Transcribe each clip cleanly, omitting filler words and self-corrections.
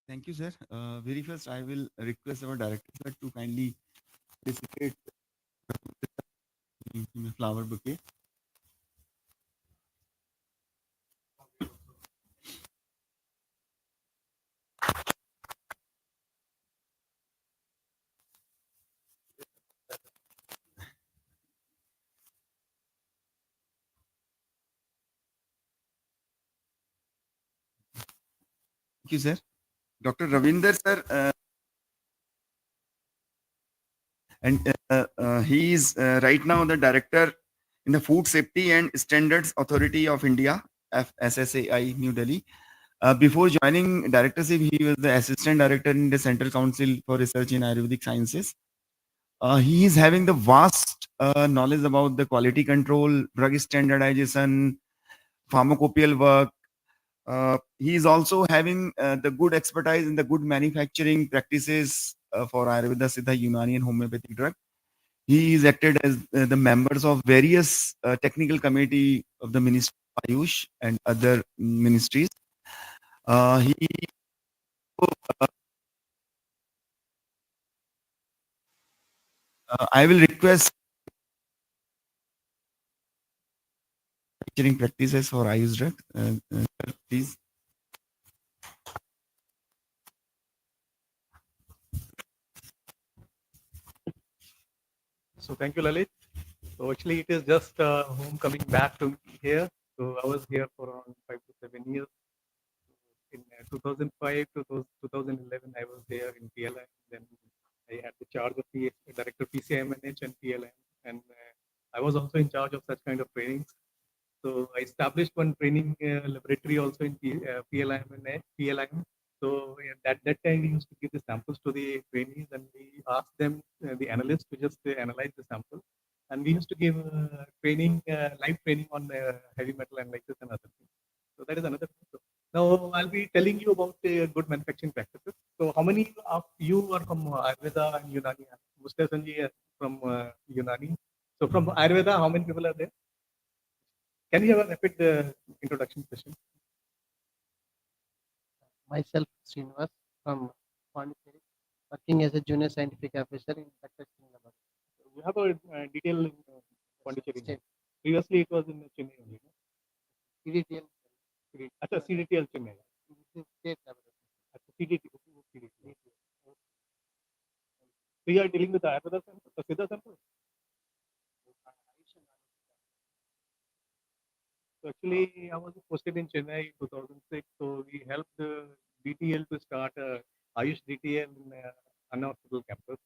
Thank you, sir. Very first, I will request our director sir to kindly participate in the flower bouquet. Thank you, sir. Dr. Ravinder, sir, and he is right now the director in the Food Safety and Standards Authority of India, FSSAI, New Delhi. Before joining directorship, he was the assistant director in the Central Council for Research in Ayurvedic Sciences. He is having the vast knowledge about the quality control, drug standardization, pharmacopoeial work. He is also having the good expertise in the good manufacturing practices for Ayurveda, Siddha, Unani, and homeopathic drug. He is acted as the members of various technical committee of the Ministry of Ayush and other ministries. He I will request manufacturing practices for Ayush drug. Sir, please. So thank you, Lalit. So actually, it is just home coming back to me here. So I was here for around 5 to 7 years. In 2005 to 2011, I was there in PLM. Then I had the charge of Director PCMNH and PLM, and I was also in charge of such kind of trainings. So I established one training laboratory also in PLM and PLM. So at that time, we used to give the samples to the trainees, and we asked them, the analysts, to just analyze the sample. And we used to give training, live training on heavy metal analysis and other things. So that is another thing. So now I'll be telling you about good manufacturing practices. So how many of you are from Ayurveda and Unani? Mustafa Sanji from Unani. So from Ayurveda, how many people are there? Can you have a rapid introduction session? Myself, Srinivas from Pondicherry, working as a junior scientific officer in manufacturing laboratory. You have a detail in Pondicherry. State. Previously, it was in Chennai only. No? CDTL, Acha, CDTL Chennai. state laboratory. Acha, CDTL. So you are dealing with the Ayurveda sample, the Siddha sample? So actually, I was posted in Chennai in 2006. So we helped DTL to start Ayush DTL in Anna Hospital campus.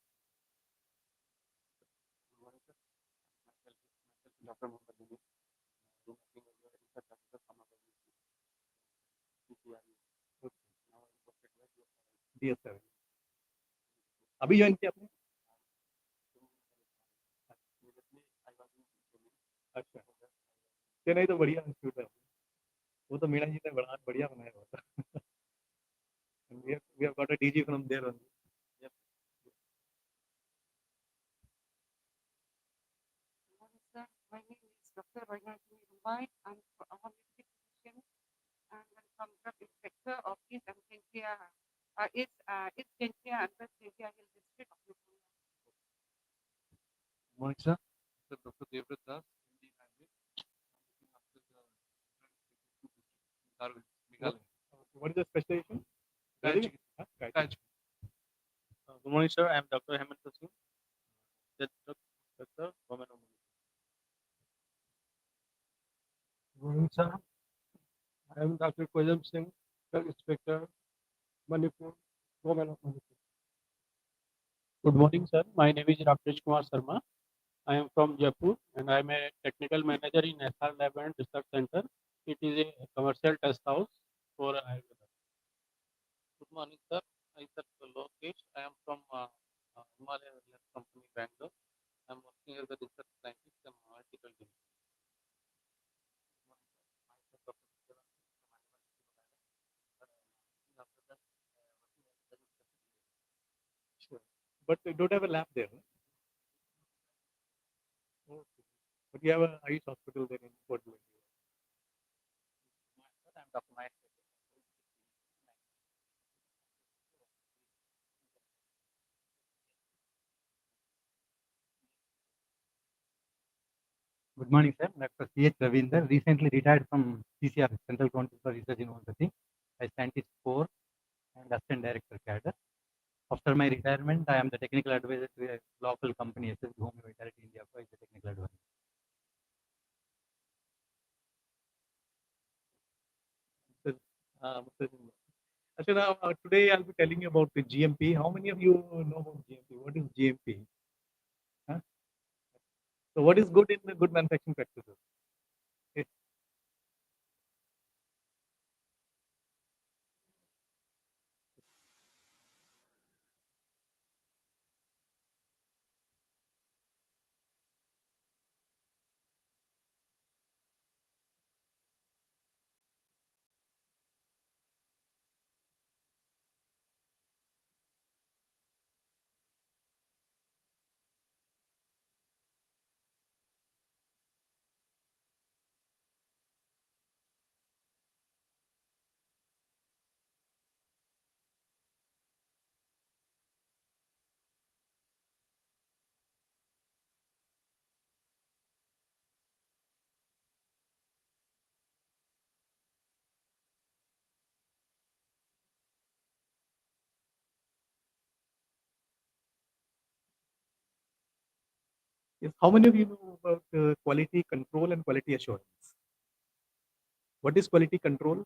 Dr. Mohammed Nabi, working as a research officer from our PCRU. Now I'm posted by DSR. अभी join किया आपने? I was in Chennai. अच्छा, चेन्नई तो बढ़िया institute है. वो तो मीना जी ने बड़ा बढ़िया बनाया हुआ था. And we have got a DG from there only. Yep. Sir, my name is Dr. Vainakini Rumbai. I'm a holistic physician and I'm from drug inspector of East and Kentia, East Kentia and West Kentia Hill District of Meghalaya. Morning, sir. Dr. Devrat Das, MD language. I'm looking after the drug Meghalaya. What is the specialization? Gayatri. Huh? Gayatri. Gayatri. Good morning, sir. I'm Dr. Hemant Singh, the drug inspector, Women Only. Good morning, sir. I am Dr. Koyam Singh, Drug Inspector, Manipur, Women of Manipur. Good morning, sir. My name is Rakesh Kumar Sharma. I am from Jaipur and I am a technical manager in SR Lab and Research Center. It is a commercial test house for Ayurveda. Good morning, sir. I am Lokesh. I am from Himalaya Reliance Company, Bangalore. I am working as a research scientist and article design. Good morning, sir. Myself, Dr. Sivan Singh from Animal Physiology. After that, working as a research. Sure. But you don't have a lab there, no? Okay. But you have a Ayush hospital there in Port Blair. I am Dr. Mahesh. Good morning, sir. Dr. C.H. Ravinder, recently retired from CCR, Central Council for Research in University, as Scientist 4 and Assistant Director Cadre. After my retirement, I am the technical advisor to a local company, SSB Home Vitality India, as a technical advisor. Mr. Jindal. Ashwina, today I'll be telling you about the GMP. How many of you know about GMP? What is GMP? Huh? So, what is good in the good manufacturing practices? Yes. Yes. How many of you know about quality control and quality assurance? What is quality control?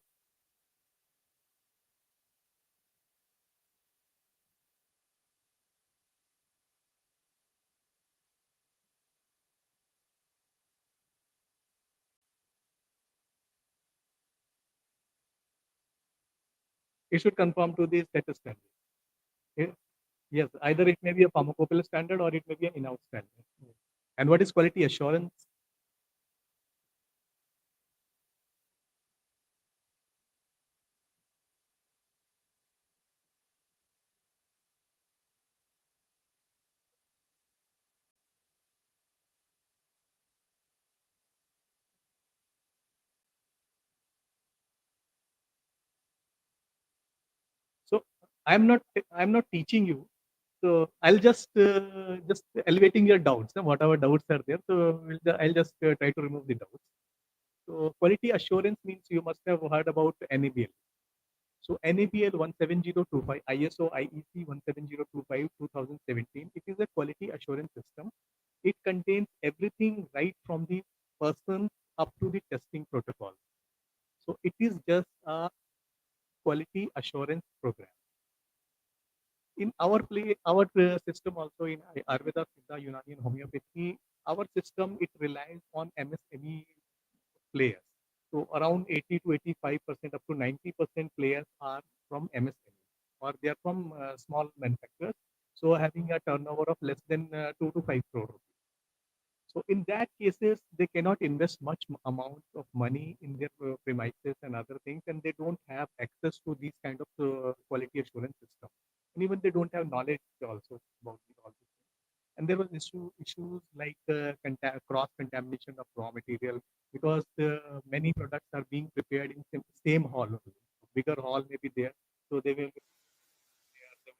It should conform to the status standard. Okay? Yes, either it may be a pharmacopoeia standard or it may be an in-house standard. And what is quality assurance? So I'm not teaching you. So I'll just elevating your doubts. Whatever doubts are there, so I'll just try to remove the doubts. So quality assurance means you must have heard about NABL. So NABL 17025, ISO IEC 17025 2017. It is a quality assurance system. It contains everything right from the person up to the testing protocol. So it is just a quality assurance program. In our system also in Ayurveda, Siddha, Unani, and Homeopathy, our system it relies on MSME players. So around 80 to 85%, up to 90% players are from MSME or they are from small manufacturers. So having a turnover of less than 2 to 5 crore rupees. So in that cases, they cannot invest much amount of money in their premises and other things, and they don't have access to these kind of quality assurance system. And even they don't have knowledge also about all these things. And there was issues like cross contamination of raw material because many products are being prepared in same hall only. Bigger hall may be there, so they will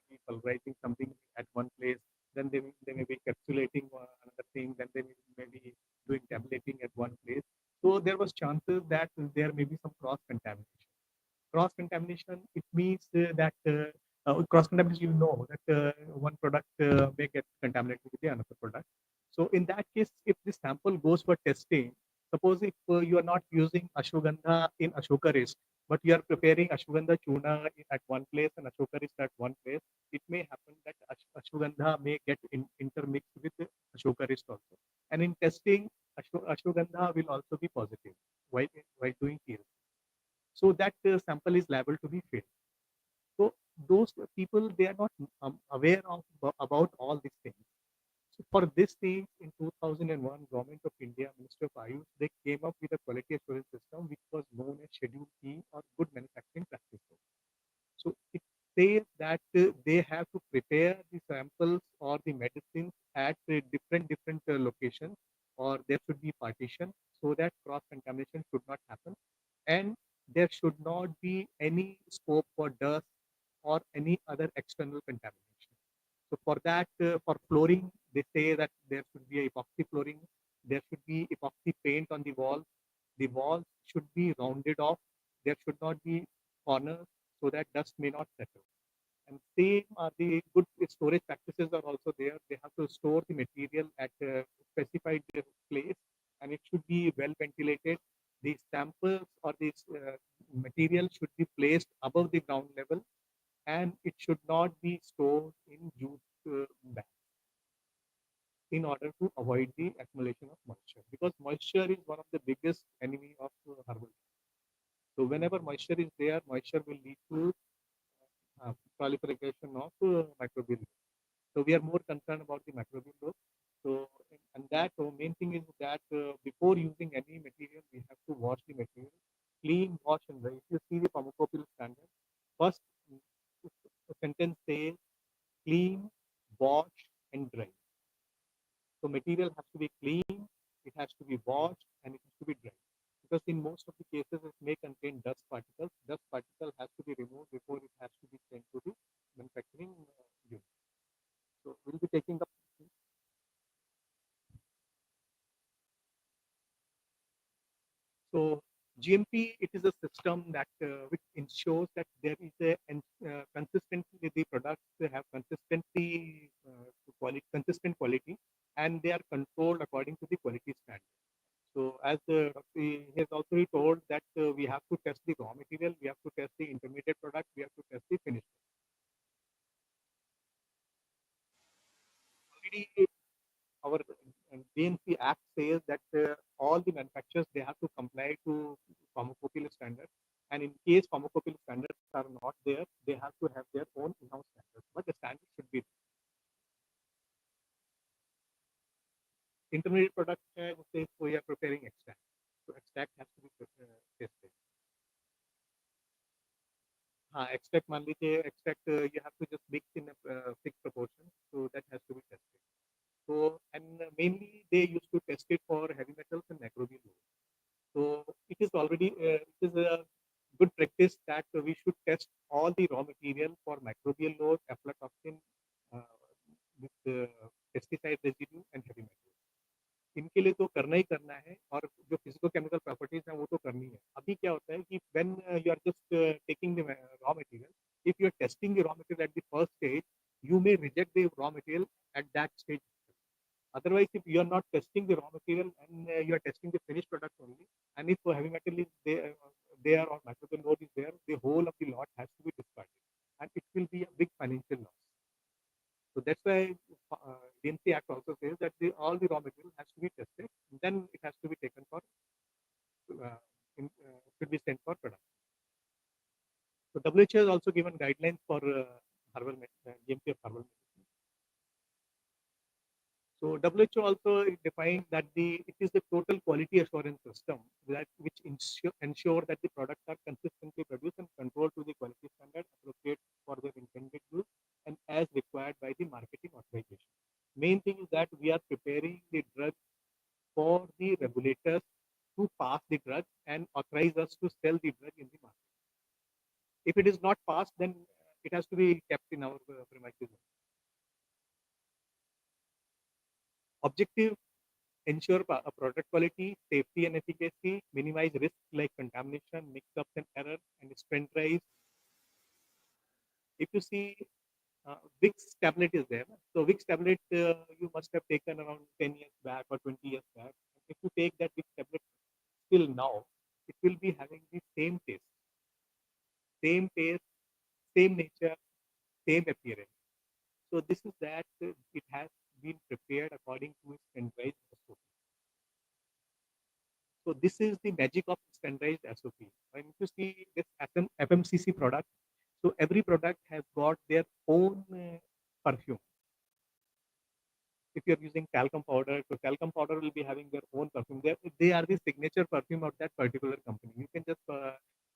be pulverizing something at one place, then they may be capsulating another thing, then they may be doing tableting at one place. So there was chances that there may be some cross contamination. Cross contamination, it means that cross contamination, you know that one product may get contaminated with the another product. So in that case, if the sample goes for testing, suppose if you are not using ashwagandha in ashoka rest, but you are preparing ashwagandha churna at one place and ashoka rest at one place, it may happen that ashwagandha may get intermixed with ashoka rest also. And in testing, ashwagandha will also be positive while doing TLC. So that sample is liable to be failed. So those people, they are not aware of about all these things. So for this thing, in 2001, Government of India, Ministry of Ayush, they came up with a quality assurance system which was known as Schedule E or Good Manufacturing Practices. So it says that they have to prepare the samples or the medicines at different locations, or there should be partition so that cross contamination should not happen, and there should not be any scope for dust or any other external contamination. So for that, for flooring, they say that there should be a epoxy flooring. there should be epoxy paint on the walls. The walls should be rounded off. There should not be corners so that dust may not settle. And same are the good storage practices are also there. They have to store the material at a specified place, and it should be well ventilated. The samples or this material should be placed above the ground level, and it should not be stored in jute bags in order to avoid the accumulation of moisture, because moisture is one of the biggest enemy of herbal. So whenever moisture is there, moisture will lead to proliferation of microbial. So we are more concerned about the microbial load. So and that main thing is that before using any material, we have to wash the material, clean, wash, and dry. If you see the pharmacopoeia standard, first sentence says clean, wash, and dry. So material has to be clean, it has to be washed, and it has to be dry. Because in most of the cases, it may contain dust particles. Dust particle has to be removed before it has to be sent to the manufacturing unit. So we'll be taking up. So GMP, it is a system that which ensures that there is a consistency. The products they have consistency, consistent quality, and they are controlled according to the quality standard. So as he has also told that we have to test the raw material, we have to test the intermediate product, we have to test the finished. Already our DNC Act says that all the manufacturers they have to comply to pharmacopoeia standards, and in case pharmacopoeia standards are not there, they have to have their own in-house standards. But the standard should be intermediate product. Say we are preparing extract, so extract has to be tested. Extract मान लीजिए extract you have to just mix in a fixed proportion, so that has to be tested. So and mainly they used to test it for heavy metals and microbial load. So it is already it is a good practice that we should test all the raw material for microbial load, aflatoxin, with pesticide residue and heavy metals. इनके लिए तो करना ही करना है, और जो physico chemical properties हैं वो तो करनी है. अभी क्या होता है कि when you are just taking the raw material, if you are testing the raw material at the first stage, you may reject the raw material at that stage. Otherwise, if you are not testing the raw material and you are testing the finished product only, and if heavy metal is there or microbial load is there, the whole of the lot has to be discarded, and it will be a big financial loss. So that's why DNC Act also says that all the raw material has to be tested, then it has to be taken for should be sent for production. So WHO has also given guidelines for herbal GMP of herbal medicine. So WHO also defined that it is the total quality assurance system that which ensure that the products are consistently produced and controlled to the quality standard appropriate for their intended use and as required by the marketing authorization. Main thing is that we are preparing the drug for the regulators to pass the drug and authorize us to sell the drug in the market. If it is not passed, then it has to be kept in our premises. Objective: ensure product quality, safety and efficacy, minimize risks like contamination, mix-ups and errors, and standardize. If you see, Vicks tablet is there. So Vicks tablet you must have taken around 10 years back or 20 years back. If you take that Vicks tablet still now, it will be having the same taste, same nature, same appearance. So this is that it has been prepared according to its standardized SOP. So this is the magic of standardized SOP. When you see this FMCC product, so every product has got their own perfume. If you're using talcum powder, so talcum powder will be having their own perfume. They are the signature perfume of that particular company. You can just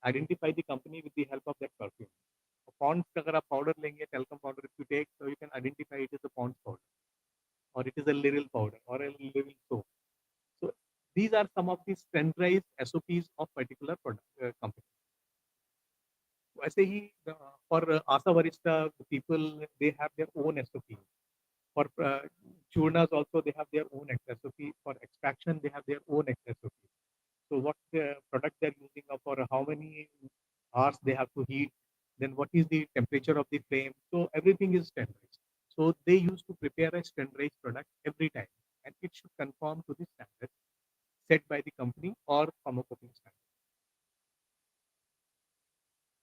identify the company with the help of that perfume. Pond's अगर आप powder लेंगे, talcum powder if you take, so you can identify it as a Pond's powder, or it is a Liril powder, or a Liril soap. So these are some of the standardized SOPs of particular product company. वैसे ही for Asa Varista people, they have their own SOP. For churnas also, they have their own SOP. For extraction, they have their own SOP. So what product they're using for how many hours they have to heat, then what is the temperature of the flame. So everything is standardized. So they used to prepare a standardized product every time, and it should conform to the standard set by the company or pharmacopeial standard.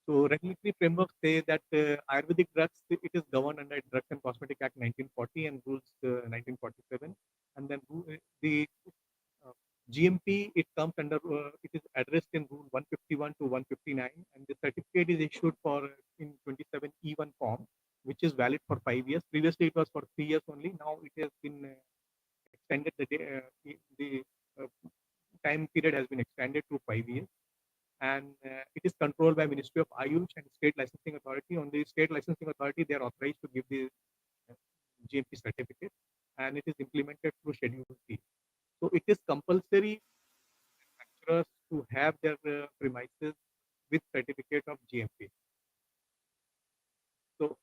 So regulatory frameworks say that Ayurvedic drugs, it is governed under Drugs and Cosmetic Act 1940 and rules 1947. And then the GMP, it comes under, it is addressed in rule 151 to 159, and the certificate is issued for in 27 E1 form, which is valid for 5 years. Previously, it was for 3 years only. Now it has been extended. The time period has been extended to 5 years, and it is controlled by Ministry of Ayush and State Licensing Authority. On the State Licensing Authority, they are authorized to give the GMP certificate, and it is implemented through Schedule C. So it is compulsory manufacturers to have their premises with certificate of GMP. So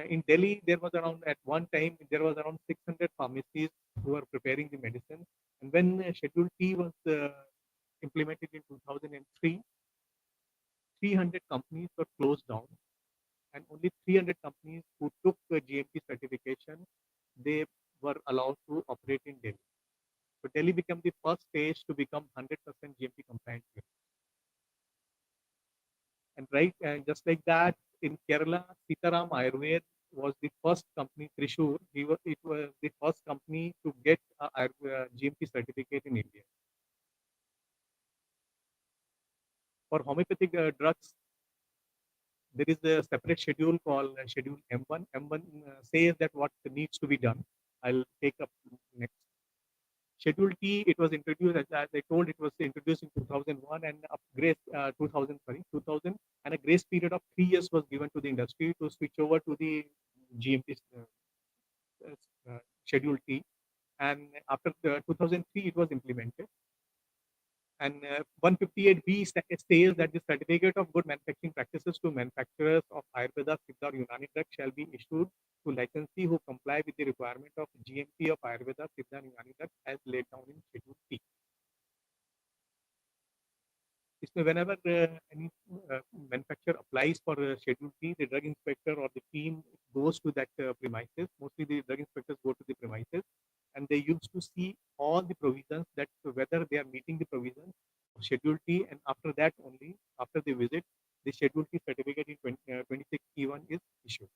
in Delhi, there was around, at one time, there was around 600 pharmacies who were preparing the medicine. And when Schedule T was implemented in 2003, 300 companies were closed down, and only 300 companies who took GMP certification, they were allowed to operate in Delhi. So Delhi became the first state to become 100% GMP compliant. And just like that, in Kerala, Sitaram Ayurved was the first company, Trishur, it was the first company to get a GMP certificate in India. For homeopathic drugs, there is a separate schedule called Schedule M1. M1 says that what needs to be done. I'll take up next. Schedule T, it was introduced, as I told, it was introduced in 2001 and grace 2000, and a grace period of 3 years was given to the industry to switch over to the GMP Schedule T. And after 2003, it was implemented. And 158B says that the certificate of good manufacturing practices to manufacturers of Ayurveda, Siddha, or Unani drugs shall be issued to licensee who comply with the requirement of GMP of Ayurveda, Siddha, and Unani drugs as laid down in Schedule T. Whenever any manufacturer applies for Schedule T, the drug inspector or the team goes to that premises. Mostly the drug inspectors go to the premises, and they used to see all the provisions, that whether they are meeting the provisions of Schedule T, and after that only, after the visit, the Schedule T certificate in 26 E1 is issued.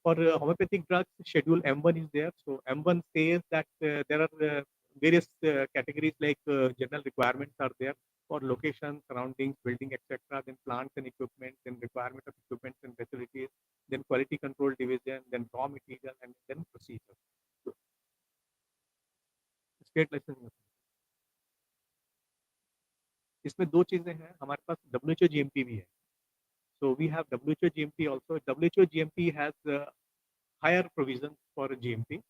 For homeopathic drugs, Schedule M1 is there. So M1 says that there are various categories like general requirements are there for location, surroundings, building, etc. Then plants and equipment, then requirement of equipment and facilities, then quality control division, then raw material, and then procedure. So, state license इसमें दो चीजें हैं, हमारे पास WHO GMP भी है. So we have WHO GMP also. WHO GMP has higher provisions for GMP,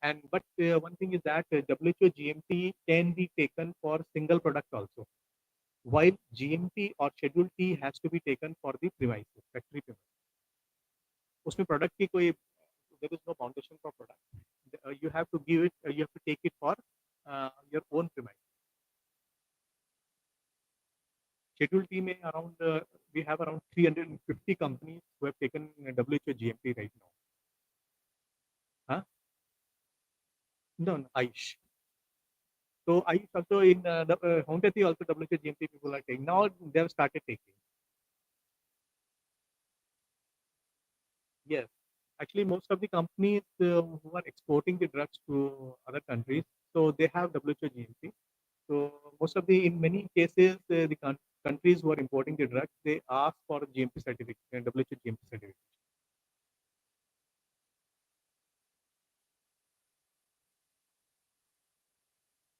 and but one thing is that WHO GMP can be taken for single product also, while GMP or Schedule T has to be taken for the premises, factory premises. उसमें product की कोई, there is no foundation for product. You have to give it, you have to take it for your own premise. Schedule T में around we have around 350 companies who have taken WHO GMP right now. Huh? No, Ayush. So Ayush also in homeopathy also WHO GMP people are taking. Now they have started taking. Yes. Actually, most of the companies who are exporting the drugs to other countries, so they have WHO GMP. So most of the, in many cases, the countries who are importing the drugs, they ask for GMP certificate, WHO GMP certificate.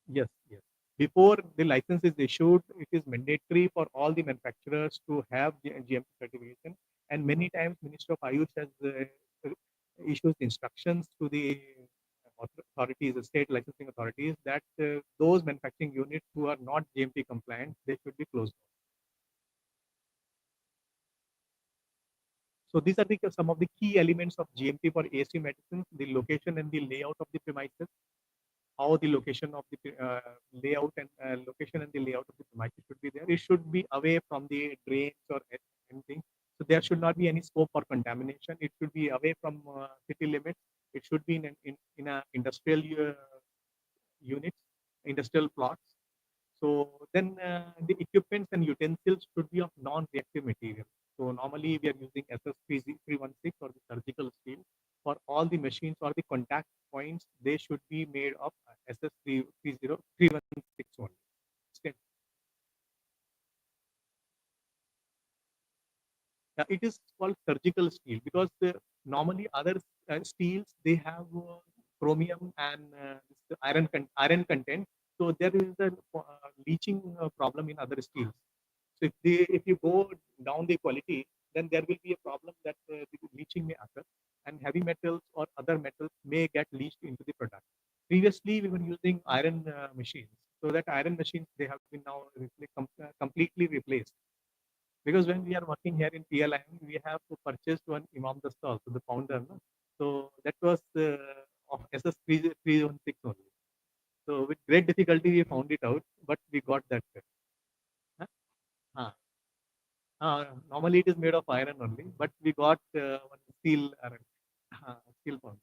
Yes, yes. Before the license is issued, it is mandatory for all the manufacturers to have GMP certification. And many times, Ministry of Ayush has issues instructions to the authorities, the state licensing authorities, that those manufacturing units who are not GMP compliant, they should be closed down. So these are some of the key elements of GMP for ASU medicines: the location and the layout of the premises, how the location of the layout and location and the layout of the premises should be there. It should be away from the drains or anything. So there should not be any scope for contamination. It should be away from city limits. It should be in a industrial units, industrial plots. So then the equipments and utensils should be of non-reactive material. So normally we are using SS316 or the surgical steel. For all the machines or the contact points, they should be made of SS316 only. Okay. It is called surgical steel because normally other steels, they have chromium and this iron content. So there is a leaching problem in other steels. So if you go down the quality, then there will be a problem that the leaching may occur, and heavy metals or other metals may get leached into the product. Previously, we were using iron machines, so that iron machines, they have been now completely replaced. Because when we are working here in PLM, we have to purchase one Imam Dasta also, the founder. No? So that was of SS316 only. So with great difficulty, we found it out, but we got that. Huh? Normally it is made of iron only, but we got one steel iron, steel found.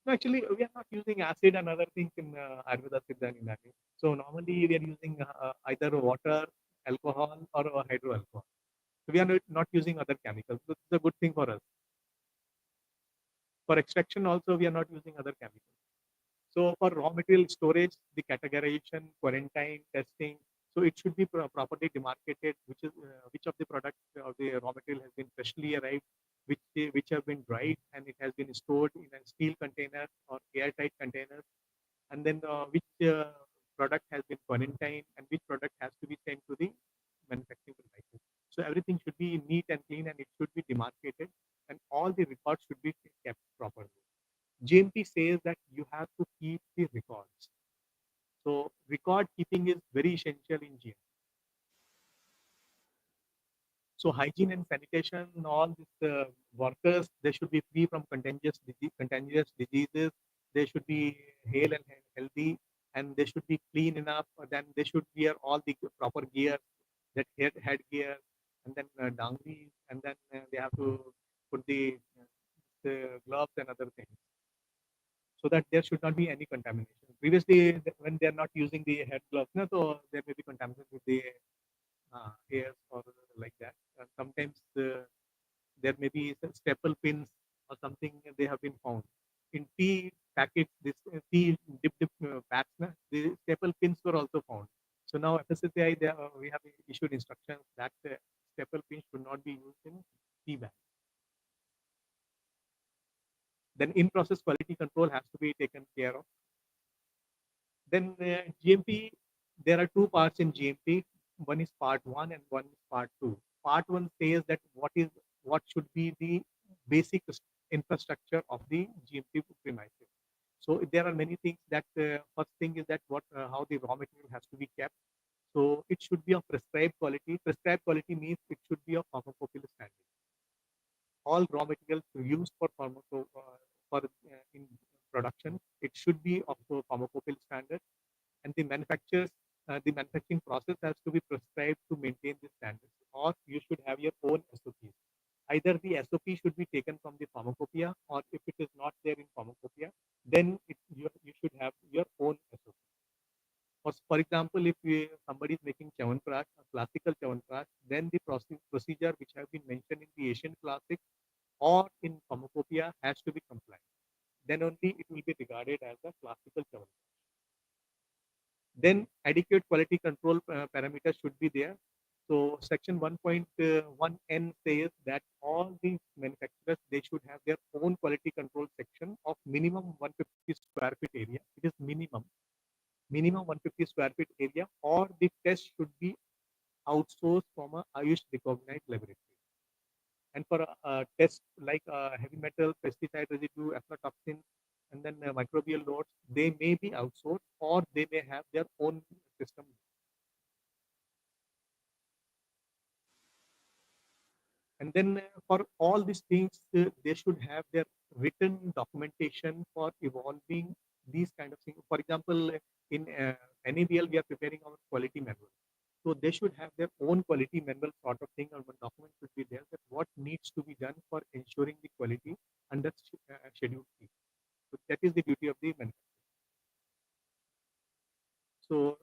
No, actually, we are not using acid and other things in Ayurveda Siddha and Unani. So normally we are using either water, alcohol, or hydroalcohol. So we are not using other chemicals. So it's a good thing for us. For extraction also, we are not using other chemicals. So for raw material storage, the categorization, quarantine, testing, so it should be properly demarcated, which of the products or the raw material has been freshly arrived, which have been dried and it has been stored in a steel container or airtight containers, and then which product has been quarantined and which product has to be sent to the manufacturing premises. So everything should be neat and clean and it should be demarcated and all the records should be kept properly. GMP says that you have to keep the records. So record keeping is very essential in GMP. So hygiene and sanitation, all these workers, they should be free from contagious diseases. They should be hale and healthy, and they should be clean enough. Then they should wear all the proper gear, that headgear, and then dangris, and then they have to put the gloves and other things, so that there should not be any contamination. Previously, when they are not using the head gloves, no, so there may be contamination with the hairs or like that. And sometimes there may be staple pins or something they have been found. In tea packets, this tea dip packs, the staple pins were also found. So now FSSAI, we have issued instructions that staple pins should not be used in tea bags. Then in-process quality control has to be taken care of. Then GMP, there are two parts in GMP. One is part 1 and one is part 2. Part 1 says that what should be the basic infrastructure of the GMP premises. So there are many things. That first thing is that how the raw material has to be kept. So it should be of prescribed quality. Prescribed quality means it should be of pharmacopoeia standard. All raw materials used for in production, it should be of pharmacopoeia standard, and the manufacturing process has to be prescribed to maintain the standards, or you should have your own SOPs. Either the SOP should be taken from the pharmacopoeia, or if it is not there in pharmacopoeia, then you should have your own SOP. For example, if somebody is making Chyawanprash, a classical Chyawanprash, then the procedure which have been mentioned in the Asian classics or in pharmacopoeia has to be compliant. Then only it will be regarded as a classical Chyawanprash. Then adequate quality control parameters should be there. So section 1.1n says that all the manufacturers, they should have their own quality control section of minimum 150 square feet area. It is minimum 150 square feet area, or the test should be outsourced from a Ayush recognized laboratory. And for a test like heavy metal, pesticide residue, aflatoxin, and then microbial loads, they may be outsourced or they may have their own system. And then for all these things, they should have their written documentation for evolving these kind of things. For example, in NABL, we are preparing our quality manual. So they should have their own quality manual sort of thing, or one document should be there that what needs to be done for ensuring the quality under Schedule C. So that is the duty of the manufacturer. So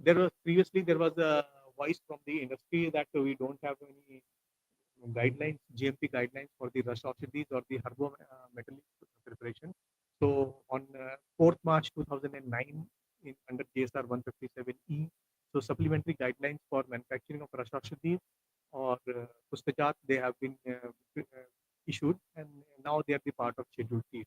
there was a voice from the industry that we don't have any guidelines, GMP guidelines for the rush oxides or the metallic preparation. So on 4th March 2009, under JSR 157E, so supplementary guidelines for manufacturing of rush oxides or Pustajat, they have been issued, and now they are the part of Schedule T.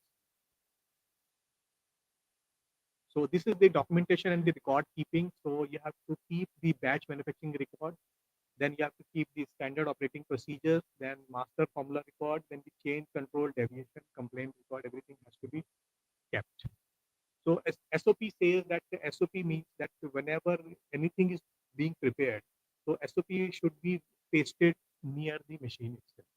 So this is the documentation and the record keeping. So you have to keep the batch manufacturing record. Then you have to keep the standard operating procedures, then master formula record, then the change control, deviation, complaint record, everything has to be kept. So SOP says that the SOP means that whenever anything is being prepared, so SOP should be pasted near the machine itself.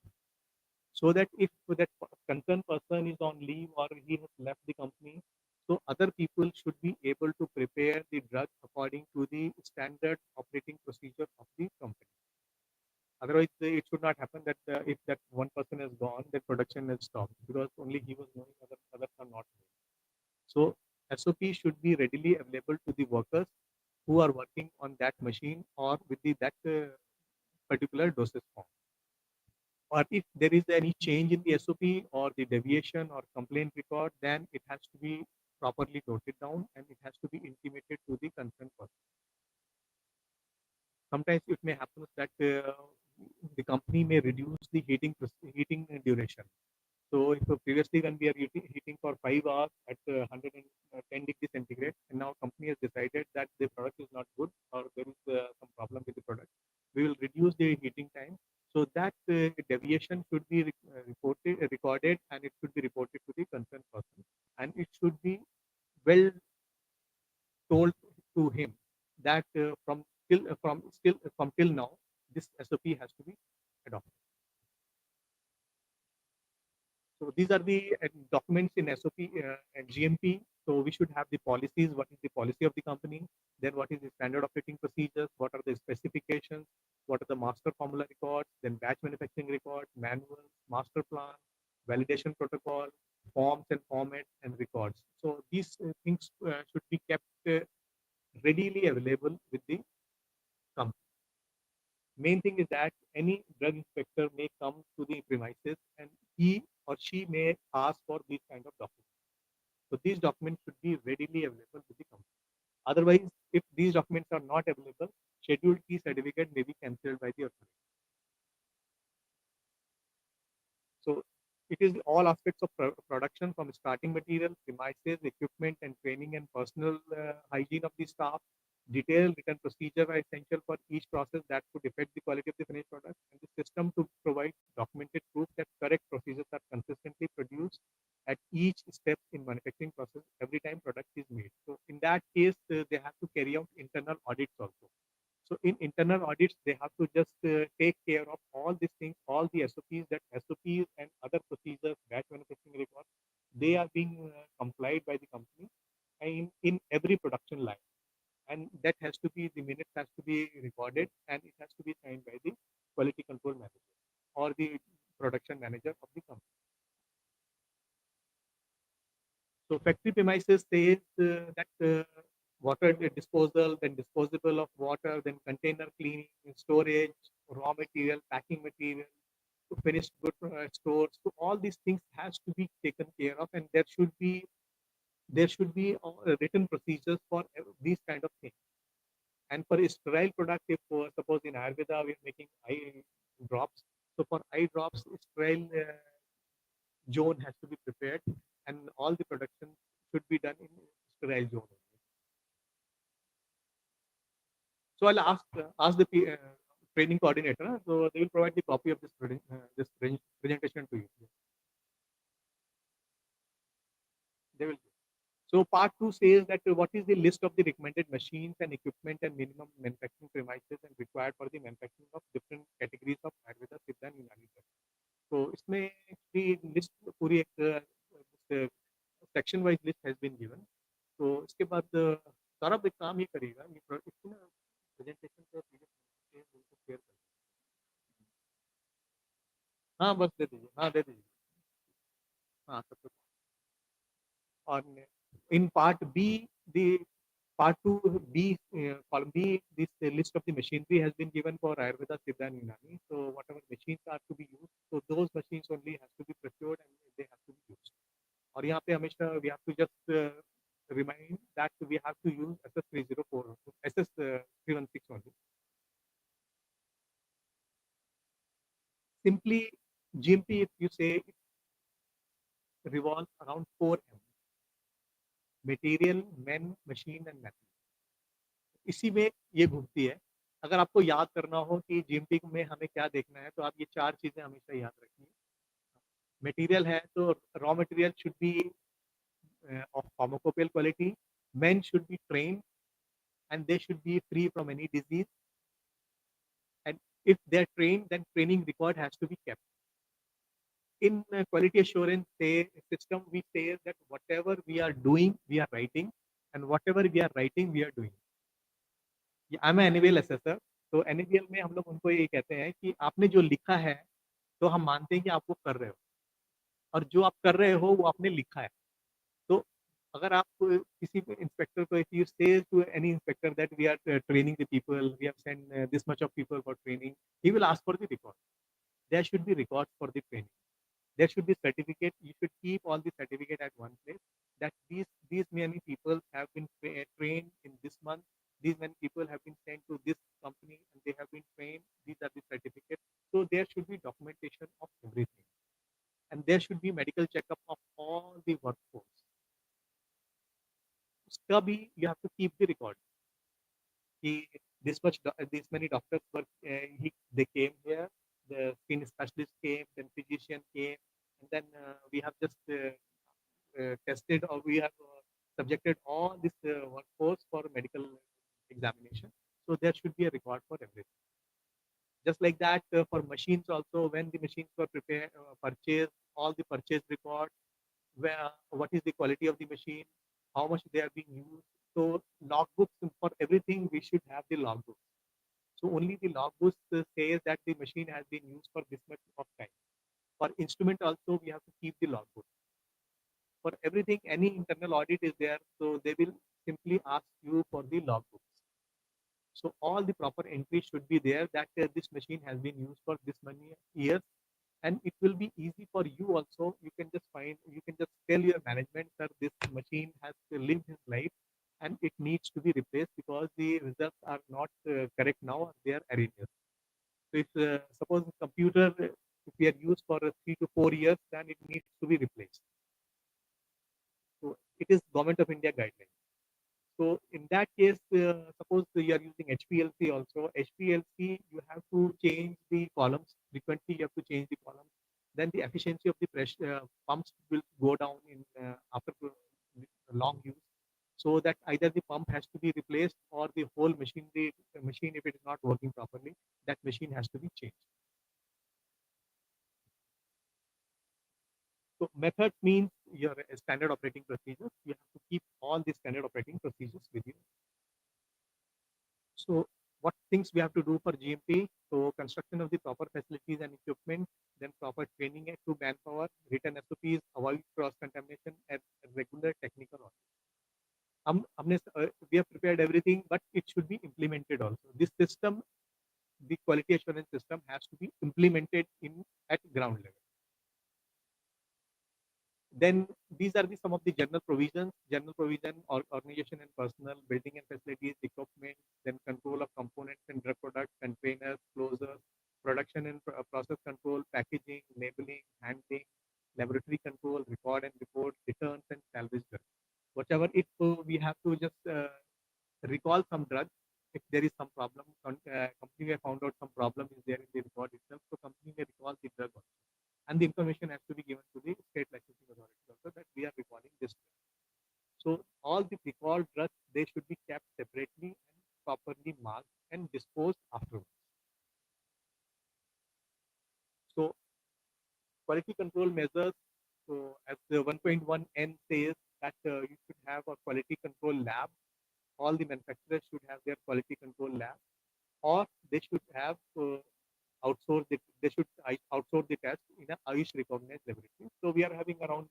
So that if that concerned person is on leave or he has left the company, so other people should be able to prepare the drug according to the standard operating procedure of the company. Otherwise, it should not happen that if that one person is gone, that production is stopped because only he was knowing, others are not knowing. So SOP should be readily available to the workers who are working on that machine or with that particular dosage form. Or if there is any change in the SOP or the deviation or complaint record, then it has to be properly noted down and it has to be intimated to the concerned person. Sometimes it may happen that the company may reduce the heating duration. So if previously when we are heating for 5 hours at 110 degrees centigrade, and now company has decided that the product is not good or there is some problem with the product, we will reduce the heating time. So that deviation should be recorded, and it should be reported to the concerned person, and it should be well told to him that from till now this SOP has to be adopted. So these are the documents in SOP and GMP. So we should have the policies. What is the policy of the company? Then what is the standard operating procedures? What are the specifications? What are the master formula records? Then batch manufacturing records, manuals, master plan, validation protocol, forms and formats and records. So these things should be kept readily available with the company. Main thing is that any drug inspector may come to the premises and he or she may ask for these kind of documents. So these documents should be readily available to the company. Otherwise, if these documents are not available, Schedule T certificate may be cancelled by the authority. So it is all aspects of production, from starting material, premises, equipment and training and personal hygiene of the staff. Detailed written procedure are essential for each process that could affect the quality of the finished product, and the system to provide documented proof that correct procedures are consistently produced at each step in manufacturing process every time product is made. So in that case, they have to carry out internal audits also. So in internal audits, they have to just take care of all these things, all the SOPs, that SOPs and other procedures, batch manufacturing records, they are being complied by the company in every production line. And that has to be, the minutes has to be recorded, and it has to be signed by the quality control manager or the production manager of the company. So factory premises says that water disposal, then disposable of water, then container cleaning, storage, raw material, packing material, finished good stores. So all these things has to be taken care of, and there should be written procedures for these kind of things. And for a sterile product, if suppose in Ayurveda we are making eye drops, so for eye drops, sterile zone has to be prepared, and all the production should be done in sterile zone. So I'll ask the training coordinator. So they will provide the copy of this presentation to you. They will. So part 2 says that what is the list of the recommended machines and equipment and minimum manufacturing premises and required for the manufacturing of different categories of Ayurveda, Siddha and Unani drugs. तो इसमें actually list पूरी एक section wise list has been given. तो इसके बाद सौरभ एक काम ये करेगा, ये इसकी ना presentation पे PDF उनको share कर हाँ बस दे दीजिए, हाँ दे दीजिए, हाँ सब कुछ। और in part B, the part 2B, column B, this list of the machinery has been given for Ayurveda, Siddha and Unani. So whatever machines are to be used, so those machines only have to be procured and they have to be used. और यहाँ पे हमेशा we have to just remind that we have to use SS 304, SS 316 only. Simply GMP, if you say, it revolves around 4M: material, men, machine and method. इसी में ये घूमती है। अगर आपको याद करना हो कि जीएमपी में हमें क्या देखना है, तो आप ये 4 चीजें हमेशा याद रखिए। मटेरियल है तो raw material should be of pharmacopoeial quality. Men should be trained and they should be free from any disease. And if they're trained, then training record has to be kept. In quality assurance system, we say that whatever we are doing, we are writing, and whatever we are writing, we are doing. I am annual assessor, तो annual में हम लोग उनको ये कहते हैं कि आपने जो लिखा है तो हम मानते हैं कि आप वो कर रहे हो, और जो आप कर रहे हो वो आपने लिखा है। तो अगर आप किसी इंस्पेक्टर को, if you say to any inspector that we are training the people, we have send this much of people for training, he will ask for the record. There should be record for the training. There should be certificate. You should keep all the certificate at one place. That these many people have been trained in this month. These many people have been sent to this company and they have been trained. These are the certificates. So there should be documentation of everything, and there should be medical checkup of all the workforce. उसका भी you have to keep the record. This many doctors were they came here. The skin specialist came, then physician came, and then we have just tested, or we have subjected all this workforce for medical examination. So there should be a record for everything. Just like that, for machines also, when the machines were prepared, purchased, all the purchase record, what is the quality of the machine, how much they are being used. So logbooks for everything, we should have the logbooks. So only the logbooks says that the machine has been used for this much of time. For instrument also, we have to keep the logbook. For everything, any internal audit is there, so they will simply ask you for the logbooks. So all the proper entries should be there that this machine has been used for this many years, and it will be easy for you also. You can just tell your management that this machine has lived his life and it needs to be replaced because the results are not correct now, they are erroneous. So if suppose computer, if we are used for 3 to 4 years, then it needs to be replaced. So it is Government of India guideline. So in that case, suppose you are using HPLC also. HPLC, you have to change the columns frequently. You have to change the columns. Then the efficiency of the pressure pumps will go down in after long use. So that either the pump has to be replaced or the whole machine, if it is not working properly, that machine has to be changed. So method means your standard operating procedures. You have to keep all the standard operating procedures with you. So what things we have to do for GMP? So construction of the proper facilities and equipment, then proper training to manpower, written SOPs, avoid cross contamination, and regular technical audit. We have prepared everything, but it should be implemented also. This system, the quality assurance system, has to be implemented at ground level. Then these are some of the general provisions: organization and personnel, building and facilities, equipment, then control of components and drug products, containers, closures, production and process control, packaging, labeling, handling, laboratory control, record and report, returns and salvage drugs. Whatever, if we have to just recall some drugs, if there is some problem, company may found out some problem is there in the record itself, so company may recall the drug also. And the information has to be given to the state licensing authority also that we are recalling this drug. So all the recalled drugs, they should be kept separately and properly marked and disposed afterwards. So quality control measures, so as the 1.1N says that you should have a quality control lab. All the manufacturers should have their quality control lab, or they should have they should outsource the test in a Ayush recognized laboratory. So we are having around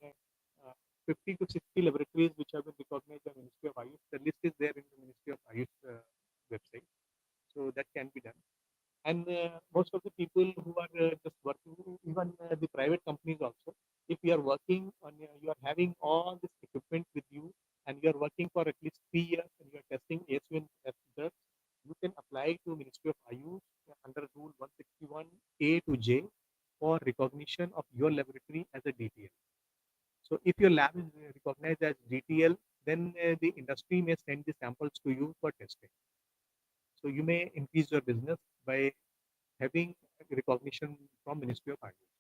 50 to 60 laboratories which have been recognized by Ministry of Ayush. The list is there in the Ministry of Ayush website. So that can be done. And most of the people who are just working, even the private companies also, if you are working on, you are having all this equipment with you, and you are working for at least 3 years, and you are testing AS1 drugs, you can apply to Ministry of Ayush under Rule 161A to J for recognition of your laboratory as a DTL. So if your lab is recognized as DTL, then the industry may send the samples to you for testing. So you may increase your business by having recognition from Ministry of Ayush.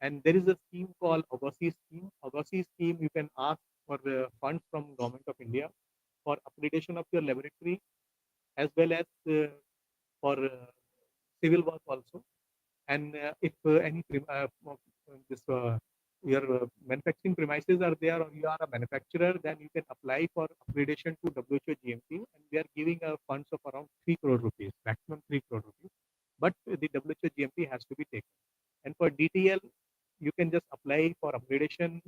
And there is a scheme called Agassi scheme. Agassi scheme, you can ask for funds from Government of India for upgradation of your laboratory, as well as for civil work also. And if any this your manufacturing premises are there, or you are a manufacturer, then you can apply for upgradation to WHO GMP, and we are giving funds of around 3 crore rupees, maximum 3 crore rupees. But the WHO GMP has to be taken. And for DTL, you can just apply for upgradation,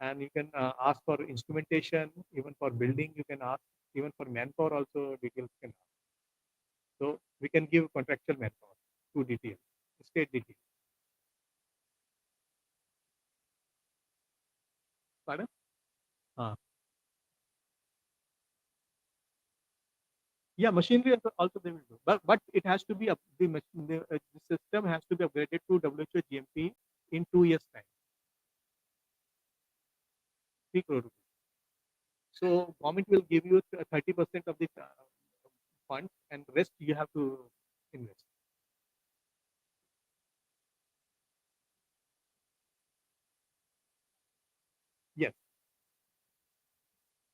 and you can ask for instrumentation. Even for building, you can ask. Even for manpower also, details can ask. So we can give contractual manpower to DTL, state DTL. Pardon? Yeah, machinery also they will do, but it has to be up, the system has to be upgraded to WHO GMP in 2 years time. 3 crore rupees. So government will give you 30% of the fund, and rest you have to invest. Yes,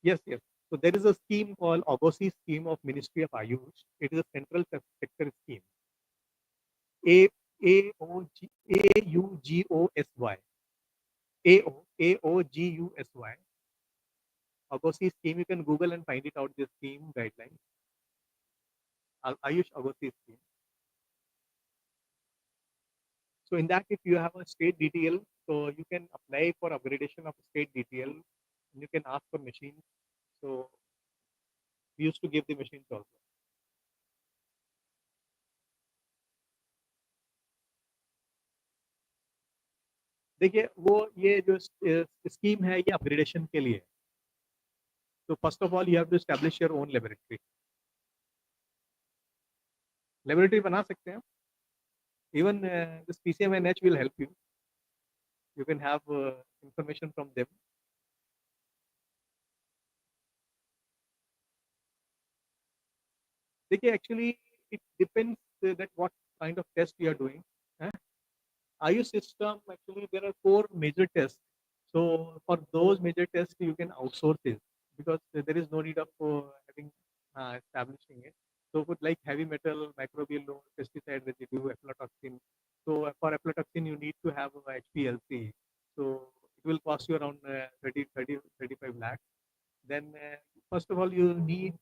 yes, yes. So there is a scheme called Agassi scheme of Ministry of Ayush. It is a central sector scheme. AUGOSY. AOGUSY. Agassi scheme. You can Google and find it out. The scheme guidelines. Ayush Agassi scheme. So in that, if you have a state DTL, so you can apply for upgradation of state DTL. And you can ask for machines. So we used to give the machines also. देखिए वो ये जो scheme है ये upgradation के लिए. So first of all, you have to establish your own laboratory. Laboratory बना सकते हैं. Even this PCMNH will help you. You can have information from them. देखिए actually it depends that what kind of test you are doing. Ayush system, actually there are 4 major tests. So for those major tests you can outsource it, because there is no need of having establishing it. So for like heavy metal, microbial load, pesticide residue, aflatoxin. So for aflatoxin you need to have HPLC. So it will cost you around 35 lakhs. Then first of all you need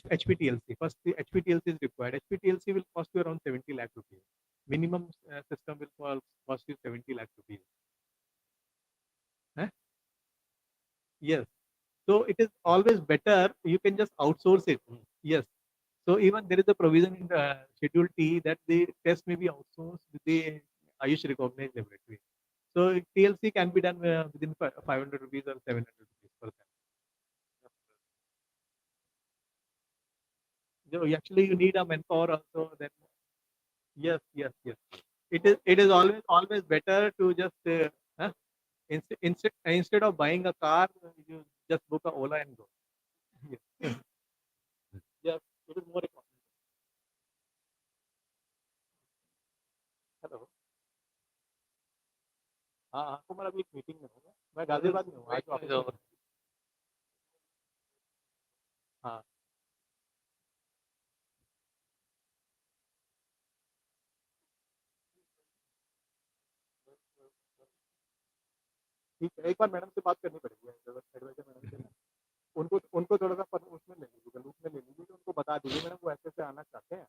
HPTLC. First, the HPTLC is required. HPTLC will cost you around 70 lakh rupees. Minimum system will cost you 70 lakh rupees. Huh? Yes. So it is always better. You can just outsource it. Yes. So even there is a provision in the Schedule T that the test may be outsourced with the Ayush recognized laboratory. So TLC can be done within 500 rupees or 700 rupees per sample. So actually you need a manpower also. Then yes, yes, yes. It is always better to just instead of buying a car, you just book a Ola and go. Yes. Yes, it is more economical. Hello. हाँ हाँ तो मैं अभी एक meeting में हूँ मैं गाजियाबाद में हूँ आज Right, वापस over. हाँ ठीक है एक बार मैडम से बात करनी पड़ेगी एडवाइजर मैडम से उनको उनको थोड़ा सा उसमें ले लीजिए लूप में ले लीजिए तो उनको बता दीजिए मैडम वो ऐसे ऐसे आना चाहते हैं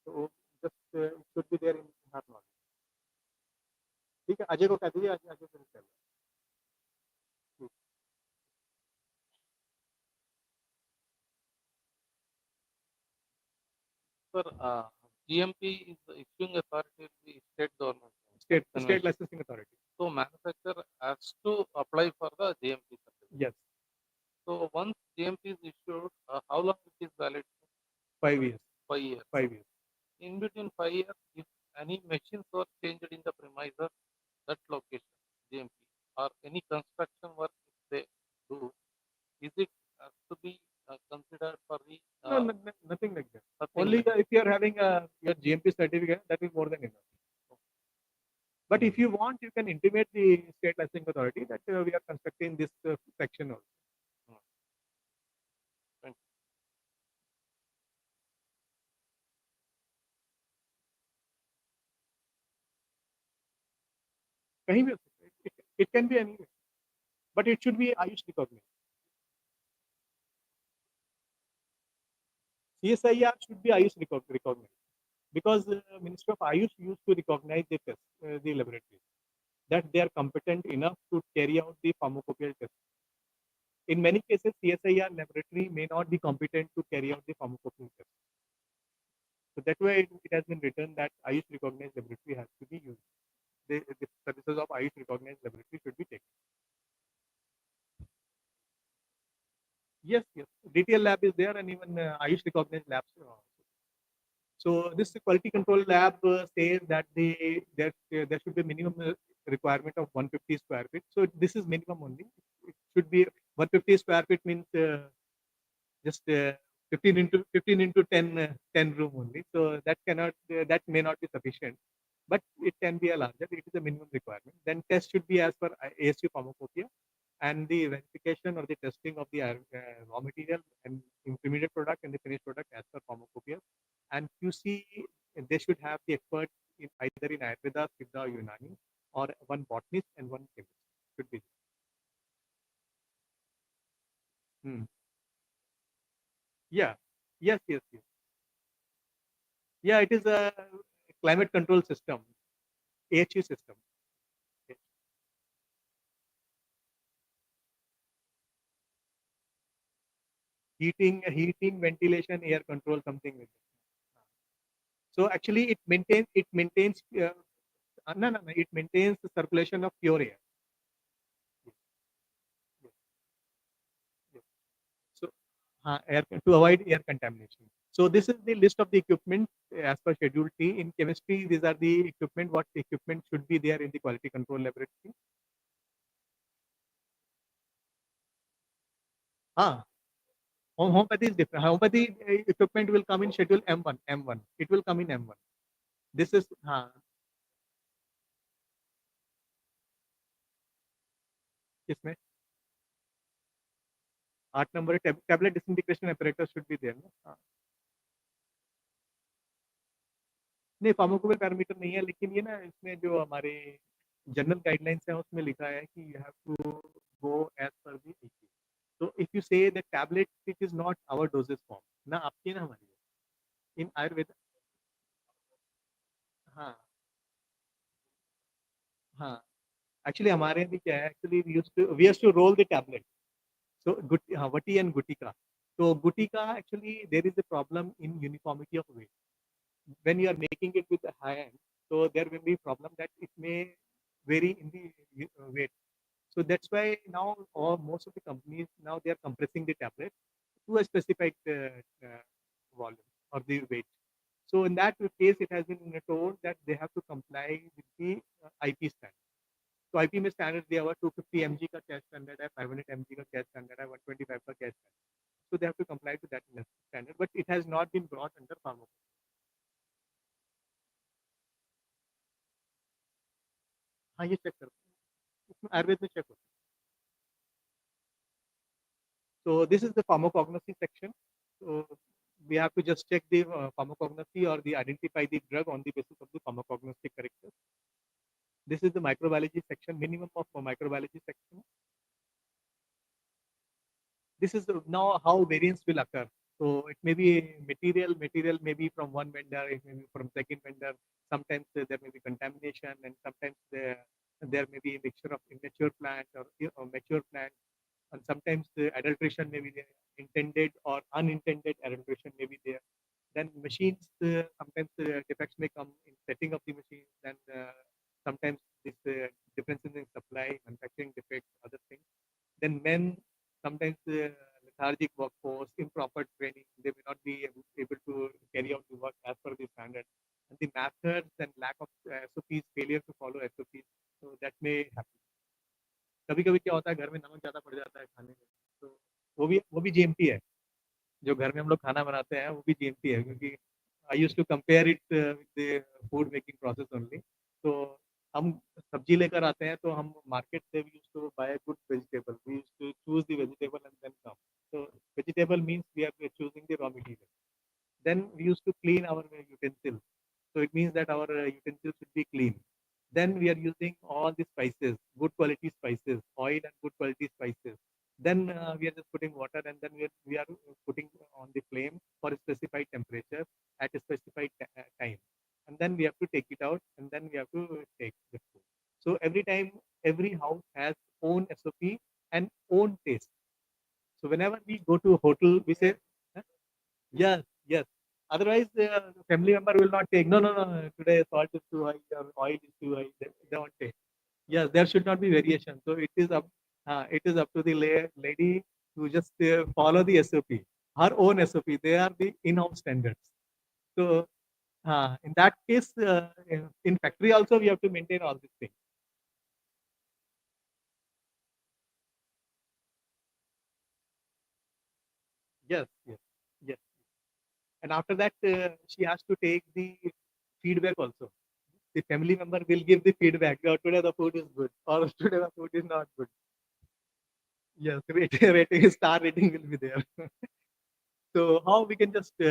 तो just should be there in her knowledge ठीक है अजय को कह दीजिए अजय अजय से कर ठीक Sir, GMP is the issuing authority of the state government. State Convention. Licensing authority So manufacturer has to apply for the GMP certificate. Yes So once GMP is issued, how long it is valid? 5 years 5 years. 5 years In between 5 years, if any machines were changed in the premises, that location, GMP, or any construction work if they do, is it has to be considered for the no, nothing like that nothing only like if you are having your GMP certificate that is more than enough but if you want you can intimate the state licensing authority that we are constructing this section also Thank you. कहीं भी हो सकता है it can be anywhere but it should be Ayush recognized CSIR should be Ayush recognized because Ministry of Ayush used to recognize the laboratories that they are competent enough to carry out the pharmacopoeia test. In many cases, CSIR laboratory may not be competent to carry out the pharmacopoeia test. So that way, it has been written that Ayush recognized laboratory has to be used. The services of Ayush recognized laboratory should be taken. Yes, yes. DTL lab is there, and even Ayush recognized labs are also. So this quality control lab says that there should be minimum requirement of 150 square feet. So this is minimum only. It should be 150 square feet means just 15 into 10 10 room only. So that cannot that may not be sufficient, but it can be a larger. It is a minimum requirement. Then test should be as per ASU pharmacopoeia, and the verification or the testing of the raw material and intermediate product and the finished product as per pharmacopoeia. And QC, they should have the expert in either in Ayurveda, Siddha, or Unani, or one botanist and one chemist should be. Hmm. Yeah. Yes. Yes. Yes. Yeah. It is a climate control system, AHU system. Heating, ventilation, air control, something like that. So actually, it maintains no. It maintains the circulation of pure air. Yes, yes, yes. So air to avoid air contamination. So this is the list of the equipment as per Schedule T. In chemistry, these are the equipment. What equipment should be there in the quality control laboratory? Ah, homeopathy is different. Homeopathy equipment will come in Schedule M1. M1. It will come in M1. This is किसमें 8 number tablet disintegration apparatus should be there ना नहीं फार्माकोपोर parameter नहीं है लेकिन ये ना इसमें जो हमारे जनरल गाइडलाइंस है उसमें लिखा है कि you have to go as per the so if you say that tablet it is not our dosage form ना आपकी ना हमारी in Ayurveda हाँ हाँ एक्चुअली हमारे भी क्या है actually we used to roll the tablet so vati and gutika so gutika actually there is a problem in uniformity of weight when you are making it with a high end so there will be problem that it may vary in the weight so that's why now most of the companies now they are compressing the tablet to a specified volume or the weight so in that case it has been told that they have to comply with the IP standard so IP में standard दिया हुआ 250 mg का cash standard है 500 mg का cash standard है 125 का cash standard so they have to comply to that standard but it has not been brought under pharmacopoeia. हाँ ये चेक करो, इसमें आयुर्वेद में चेक होता है. So this is the pharmacognosy section. So we have to just check the pharmacognosy or the identify the drug on the basis of the pharmacognostic characters. This is the microbiology section, minimum of microbiology section. This is now how variance will occur. So it may be material may be from one vendor, it may be from second vendor. Sometimes there may be contamination, and sometimes there may be a mixture of immature plant or mature plant, and sometimes the adulteration may be there, intended or unintended adulteration may be there. Then machines, sometimes defects may come in setting of the machines, then sometimes this differences in supply, manufacturing defects, other things. Then men, sometimes lethargic workforce, improper training, they may not be able to carry out the work as per the standard. And the methods and lack of SOPs, failure to follow SOPs, so that may happen. कभी कभी क्या होता है, घर में नमक ज़्यादा पड़ जाता है खाने में, तो वो भी जीएमपी है. जो घर में हम लोग खाना बनाते हैं वो भी जीएमपी है, क्योंकि I used to compare it with the food making process only. तो हम सब्जी लेकर आते हैं तो हम मार्केट से we used to buy good vegetable, we used to choose the vegetable and then come. So vegetable means we are choosing the raw material. Then we used to clean our utensils. So it means that our utensils should be clean. Then we are using all the spices, good quality spices, oil and good quality spices. Then we are just putting water, and then we are putting on the flame for a specified temperature at a specified time. And then we have to take it out, and then we have to take the food. So every time, every house has own SOP and own taste. So whenever we go to a hotel, we say, "Huh? Yes, yes." Otherwise, the family member will not take. No, no, no. Today salt is too high or oil is too high. They won't take. Yes, there should not be variation. So it is up to the lady to just follow the SOP, her own SOP. They are the in-house standards. So in that case, in factory also we have to maintain all these things. Yes, yes, yes. And after that, she has to take the feedback also. The family member will give the feedback. "Oh, today the food is good," or "Today the food is not good." Yes, star rating will be there. So how we can just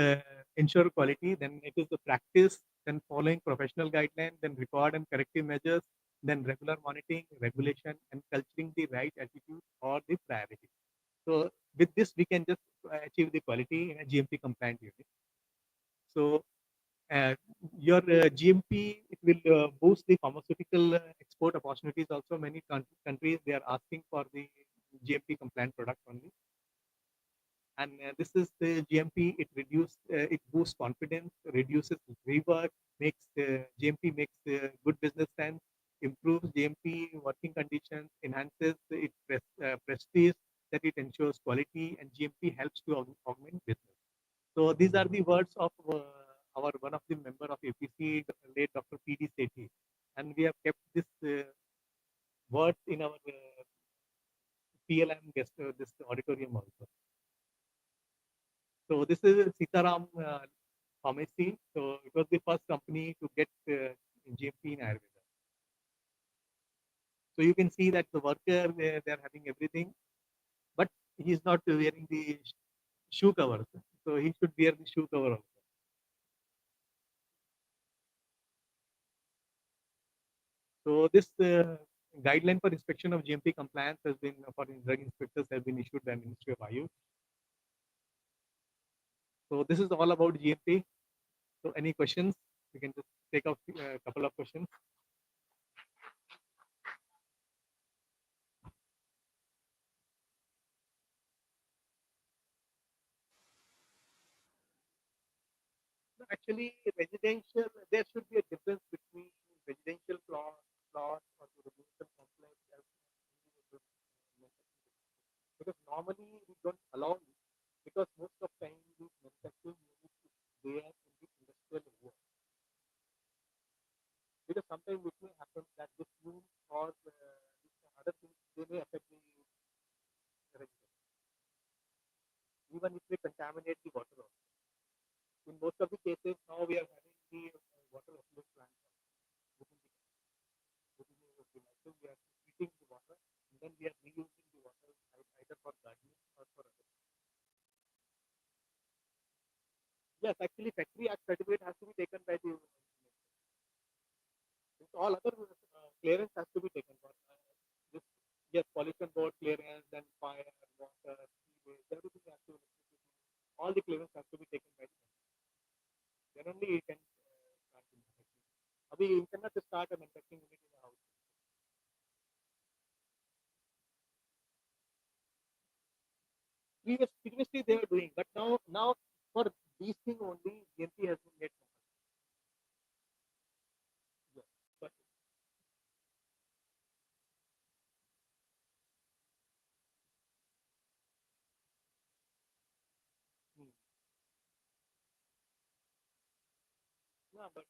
ensure quality? Then it is the practice, then following professional guidelines, then record and corrective measures, then regular monitoring, regulation, and culturing the right attitude or the priority. So with this, we can just achieve the quality in a GMP compliant unit. So uh, your GMP, it will boost the pharmaceutical export opportunities. Also, many countries they are asking for the GMP compliant product only. And this is the GMP. It boosts confidence, reduces rework, makes GMP makes good business sense, improves GMP working conditions, enhances its prestige, that it ensures quality, and GMP helps to augment business. So these are the words of our one of the member of APC, late Dr. P.D. Sethi, and we have kept this words in our PLM guest this auditorium also. So this is Sitaram Pharmacy. So it was the first company to get GMP in Ayurveda. So you can see that the worker they are having everything, but he is not wearing the shoe cover. So he should wear the shoe cover also. So this guideline for inspection of GMP compliance has been for drug inspectors has been issued by Ministry of Ayush. So this is all about GMP. So any questions? We can just take a couple of questions. Actually, residential, there should be a difference between residential plot or the residential complex. Because normally we don't allow it, because most of time the manufacturing unit is there in the industrial area. Because sometimes it may happen that the fumes or other things they may affect the residents. Even if they contaminate the water also. In most of the cases now we are having the water effluent plants within the So we are treating the water and then we are reusing the water either for gardening or for other. Yes, actually, Factory Act certificate has to be taken by the. All other clearance has to be taken for this. Yes, pollution board clearance, then fire, water, sewage, everything has to be. All the clearance has to be taken by the. Then only you can start the manufacturing. Abhi you cannot start a manufacturing unit in a house. Previously they were doing, but now for these things only GMP has been made. Yes, but hmm, no, but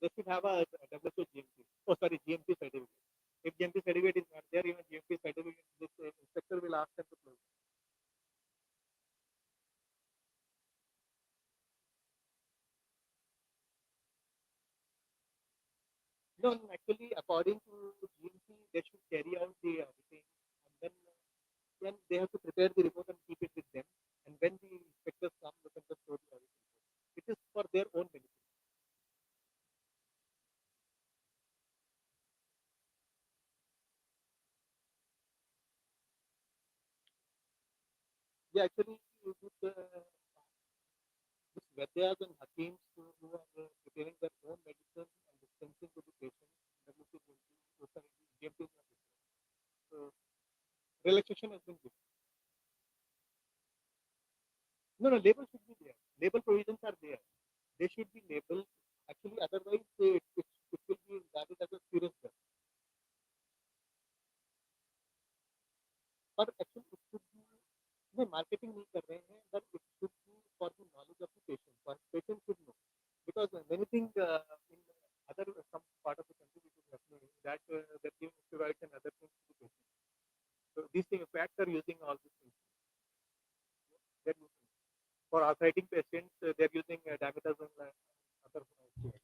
they should have a WHO GMP. Oh, sorry, GMP certificate. If GMP certificate is not there, even GMP certificate, this inspector will ask them to close. No, no, actually, according to GMP, they should carry out the auditing, and then they have to prepare the report and keep it with them. And when the inspectors come, they can just show the audit report. It is for their own benefit. Yeah, actually, this Vaidyas and Hakims who are preparing their own medicine and dispensing to the patient, GMP is not required. So relaxation has been given. No, no, label should be there. Label provisions are there. They should be labeled. Actually, otherwise it will be regarded as a serious drug. But actually, it should be. नहीं marketing नहीं कर रहे हैं, but it should be for the knowledge of the patient. For patient should know, because many things in other some part of the country which is happening that they're giving steroids and other things to the patient. So these things, facts are using all these things. They're using for arthritic patients, they're using dexamethasone and other steroids.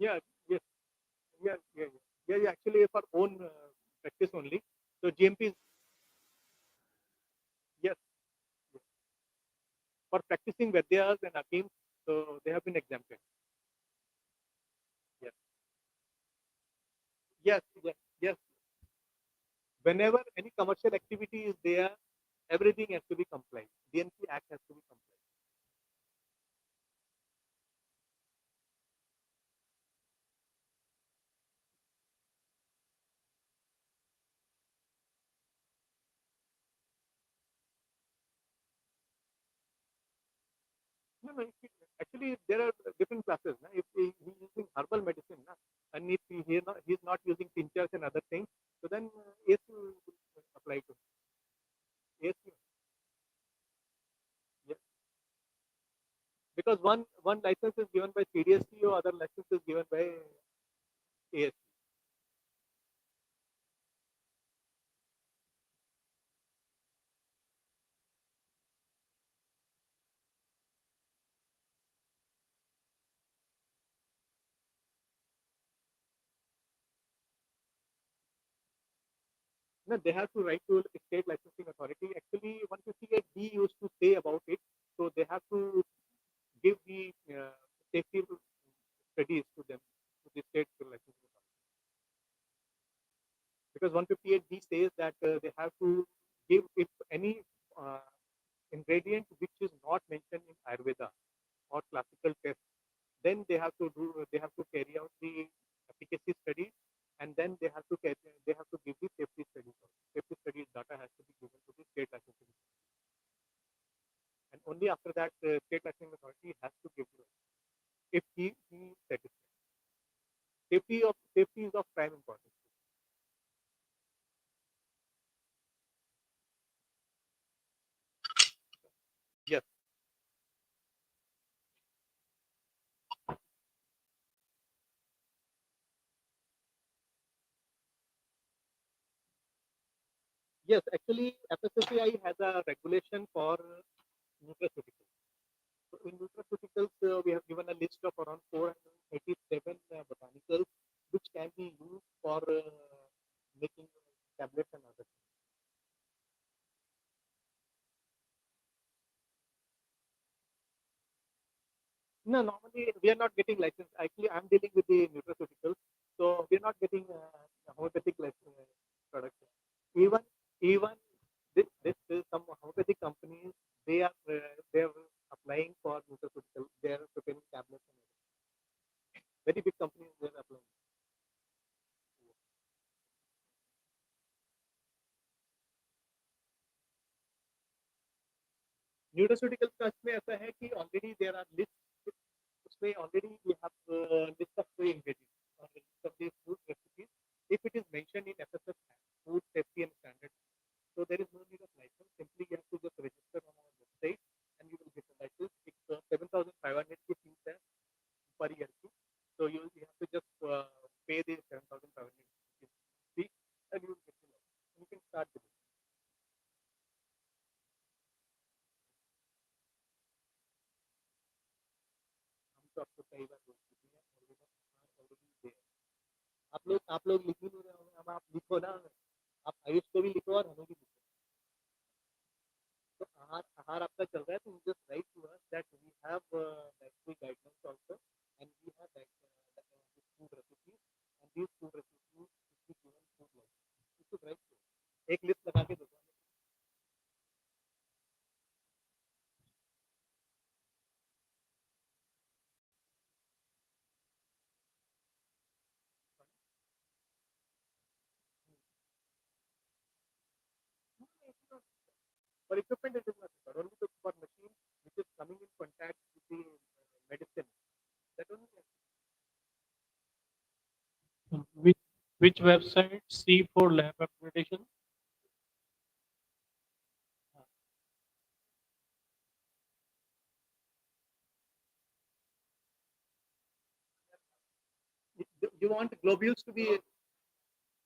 Yeah, yes, yeah, yeah, yeah, yeah. Actually, for own practice only. So GMP is yes, yes. For practicing Vaidyas and Hakims, so they have been exempted. Yes, yes, yes, yes. Whenever any commercial activity is there, everything has to be compliant. DNC Act has to be compliant. No, no, actually there are different classes. Na? If he is using herbal medicine, na, and if he is not using tinctures and other things, so then ASU will apply to ASU. Yes. Because one license is given by CDSCO, other license is given by ASU. No, they have to write to the state licensing authority. Actually, 158D used to say about it, so they have to give the safety studies to them, to the state licensing authority. Because 158D says that they have to give, if any ingredient which is not mentioned in Ayurveda or classical test, then they have to carry out the efficacy study, and then they have to give the safety studies. Safety studies data has to be given to the state licensing authority. And only after that state licensing authority has to give you if he satisfied. Safety is of prime importance. Yes. Yes, actually, FSSAI has a regulation for nutraceuticals. So in nutraceuticals, we have given a list of around 487 botanicals which can be used for making tablets and other things. No, normally we are not getting license. Actually, I'm dealing with the nutraceuticals, so we are not getting homeopathic products. Even some homeopathic companies, they are applying for nutraceutical. They are preparing tablets and everything. Very big companies they are applying. Nutraceutical का इसमें ऐसा है कि already there are list उसमें already we have list of the ingredients और list of the food recipes if it is mentioned in FSS food safety and standard so there is no need of license simply you have to just register on our website and you will get a license it's 7500 की fees है per year की so you have to just pay the 7500 fee and you will get the license you can start with it हम तो आपको कई बार बोल चुके हैं ऑलरेडी दे आप लोग लिख ही नहीं रहे होंगे अब आप लिखो ना आप आयुष को भी लिखो और हमें भी लिखो तो आहार आपका चल रहा है तो just write to us that we have dietary guidelines also and we have food recipes and these food recipes is given food license this is right एक लिस्ट लगा के देखो for equipment it is not but only for machine which is coming in contact with the medicine that only Which which website? C for lab accreditation. you want globules to be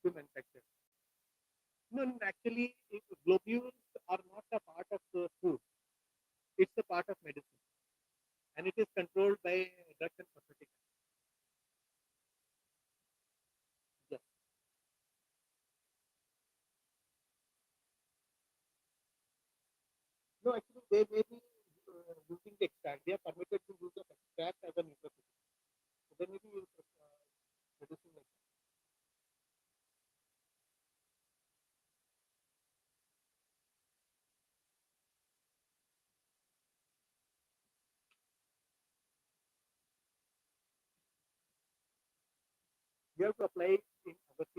manufactured no actually globules are not a part of the food it's a part of medicine and it is controlled by drugs and cosmetics yes no actually they may be using the extract they are permitted to use the extract as a nutraceutical so they may be reducing like you have to apply in August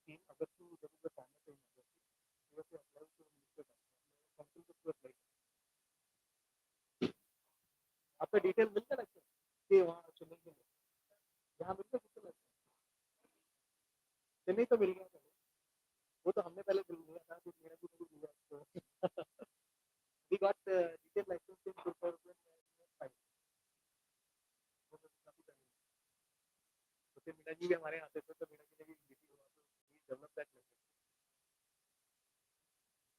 16 August there is a format in August you have to apply to minister something to apply आपका detail मिल गया लगता है कि वहाँ चेन्नई के यहाँ मिल गया कितना लगता है चेन्नई तो मिल गया था वो तो हमने पहले मिल गया था कि मेरा भी नहीं मिला तो we got detail license in 2005 वो तो काफी पहले तो फिर मीना जी भी हमारे यहाँ आते थे तो मीना जी ने भी डी हुआ तो we developed that license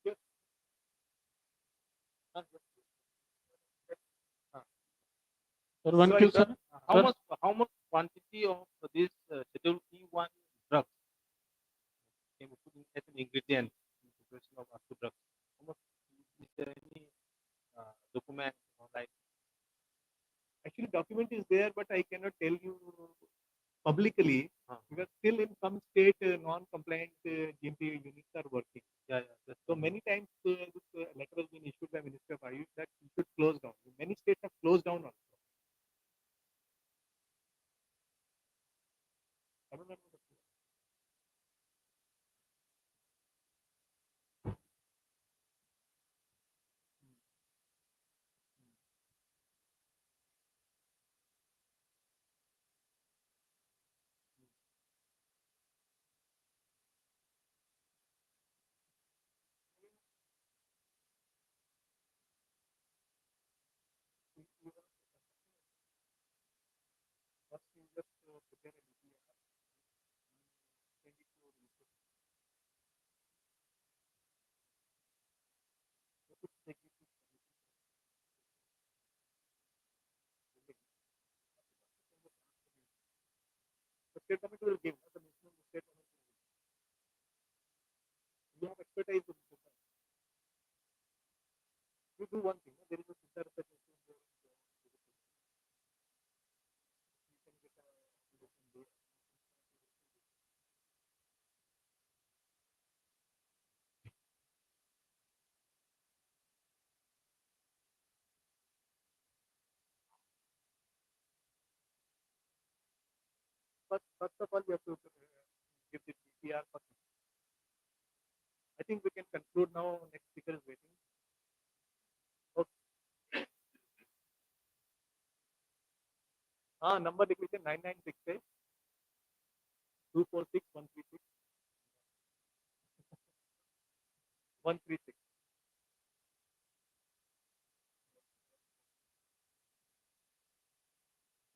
yes हाँ yes हाँ Sir, one Sorry, Q, sir. sir. How much quantity of this Schedule E1 drugs including as an ingredient in preparation of Astu drugs? How much is there any document or like actually document is there but I cannot tell you publicly because still in some state non-compliant GMP units are working. yeah So many times this letter has been issued by Minister of Ayush that you should close down. Many states have closed down also. I don't know. First you just prepare a DPR, send it to minister. state government will give the maximum state government will give. You have expertise in this. You do one thing. There is a sister research institute there. You can get a application there. First of all, you have to give the PCR first. I think we can conclude now. Next speaker is waiting. Okay. हाँ number लिख लीजिए 9968 246 136 136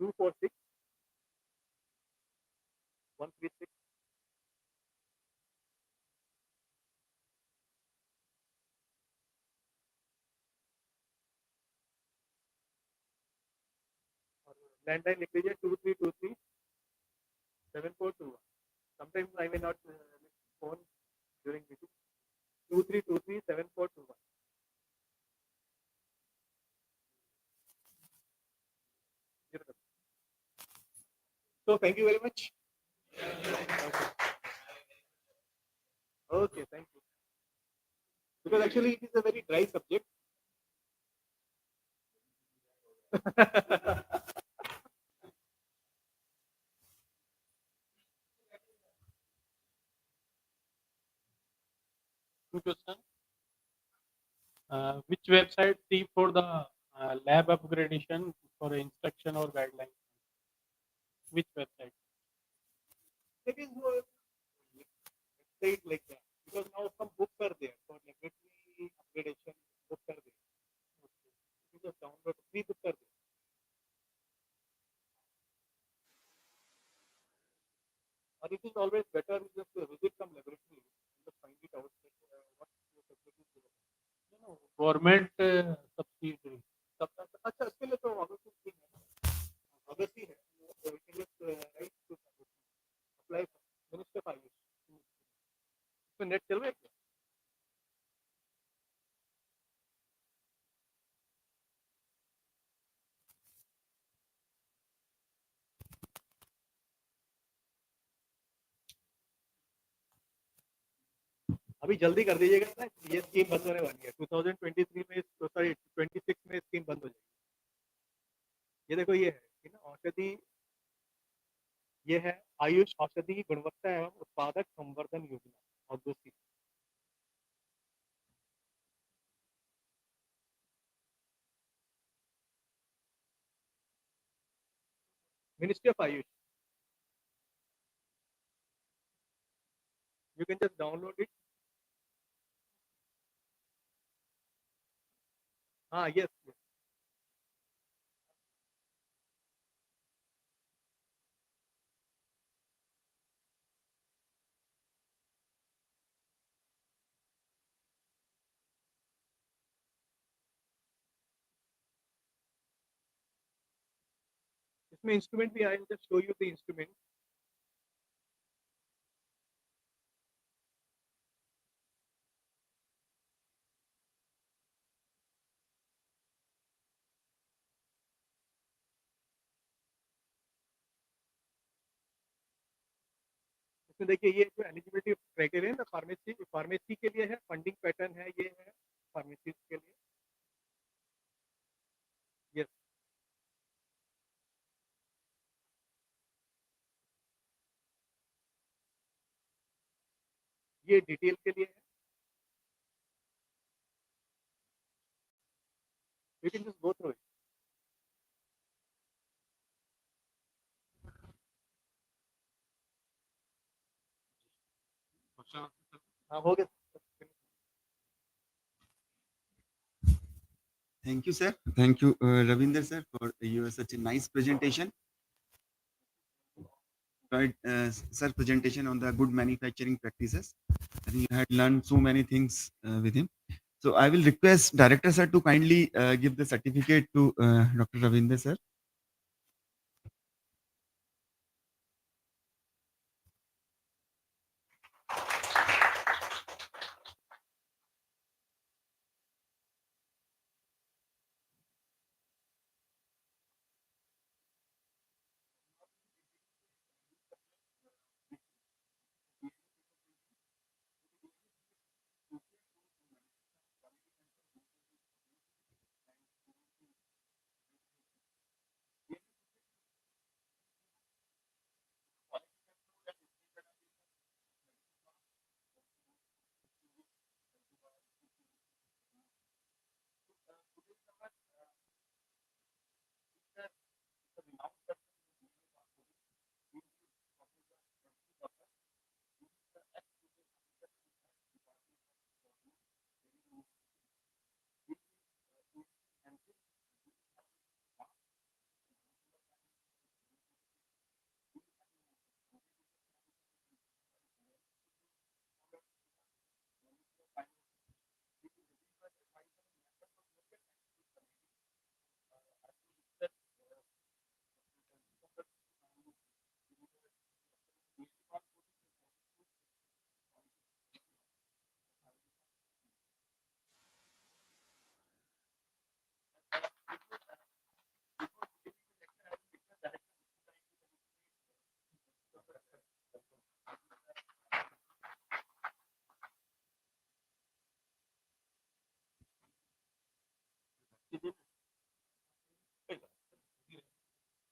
246 136 और landline लिख लीजिए 2323 7421. Sometimes I may not phone during meeting. 2323 7421. So thank you very much. Okay, thank you. Because actually it is a very dry subject. Two questions. Which website see for the lab upgradation for instruction or guidelines? Which website? There is no website like that because now some books are there for laboratory upgradation. Books are there. You just download free books are there. Or it is always better just to visit some laboratory and just find it out what your facilities are. No, government subsidiary. अच्छा इसके लिए तो obviously ठीक है obviously है तो we can just write to apply for Minister of Ayush. तो net चल रहा है क्या? अभी जल्दी कर दीजिएगा ना ये स्कीम बंद होने वाली है 2023 में सॉरी 26 में स्कीम बंद हो जाएगी. ये देखो ये है ना औषधि ये है आयुष औषधि गुणवत्ता एवं उत्पादक संवर्धन योजना औद्योगिक. Ministry of Ayush. You can just download it. Yes. इसमें इंस्ट्रूमेंट भी आए just show you the instrument. इसमें देखिए ये जो एलिजिबिलिटी क्राइटेरिया है ना फार्मेसी के लिए है फंडिंग पैटर्न है ये है फार्मेसी के लिए. यस ये डिटेल के लिए है. You can just go through it. हो गया. Thank you, sir. Thank you, Ravinder, sir, for your such a nice presentation. Right, sir, presentation on the good manufacturing practices. I think you had learned so many things with him. So I will request Director, sir, to kindly give the certificate to Dr. Ravinder, sir.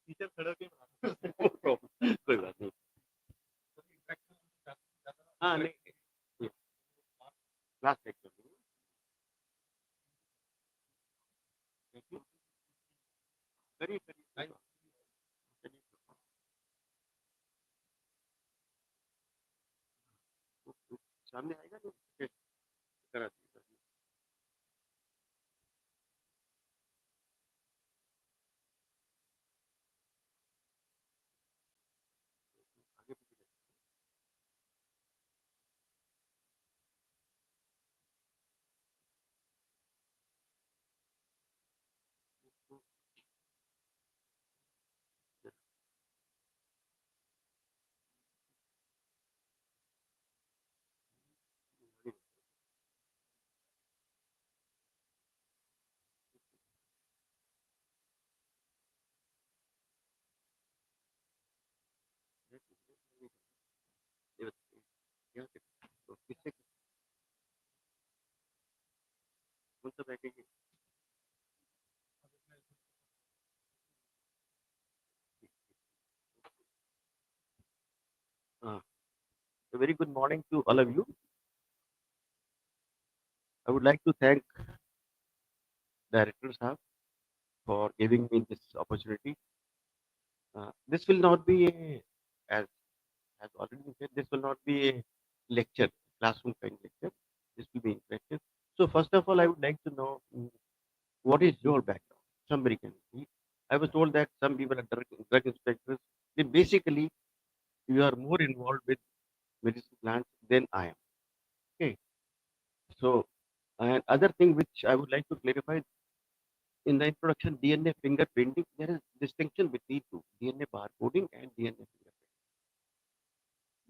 Teacher खड़ा के कोई बात नहीं हाँ नहीं class check कर लीजिए करिए करिए सामने आएगा तो करा दीजिए आगे पीछे यहाँ से तो किससे कौन सा बैठेंगे A very good morning to all of you. I would like to thank Director Saab for giving me this opportunity. This will not be as already been said, this will not be a lecture, classroom kind lecture. This will be interactive. So first of all, I would like to know what is your background? Somebody can be. I was told that some people are drug inspectors. They basically, you are more involved with medicinal plants than I am. Okay. So, and other thing which I would like to clarify in the introduction, DNA fingerprinting, there is distinction between two, DNA barcoding and DNA fingerprinting.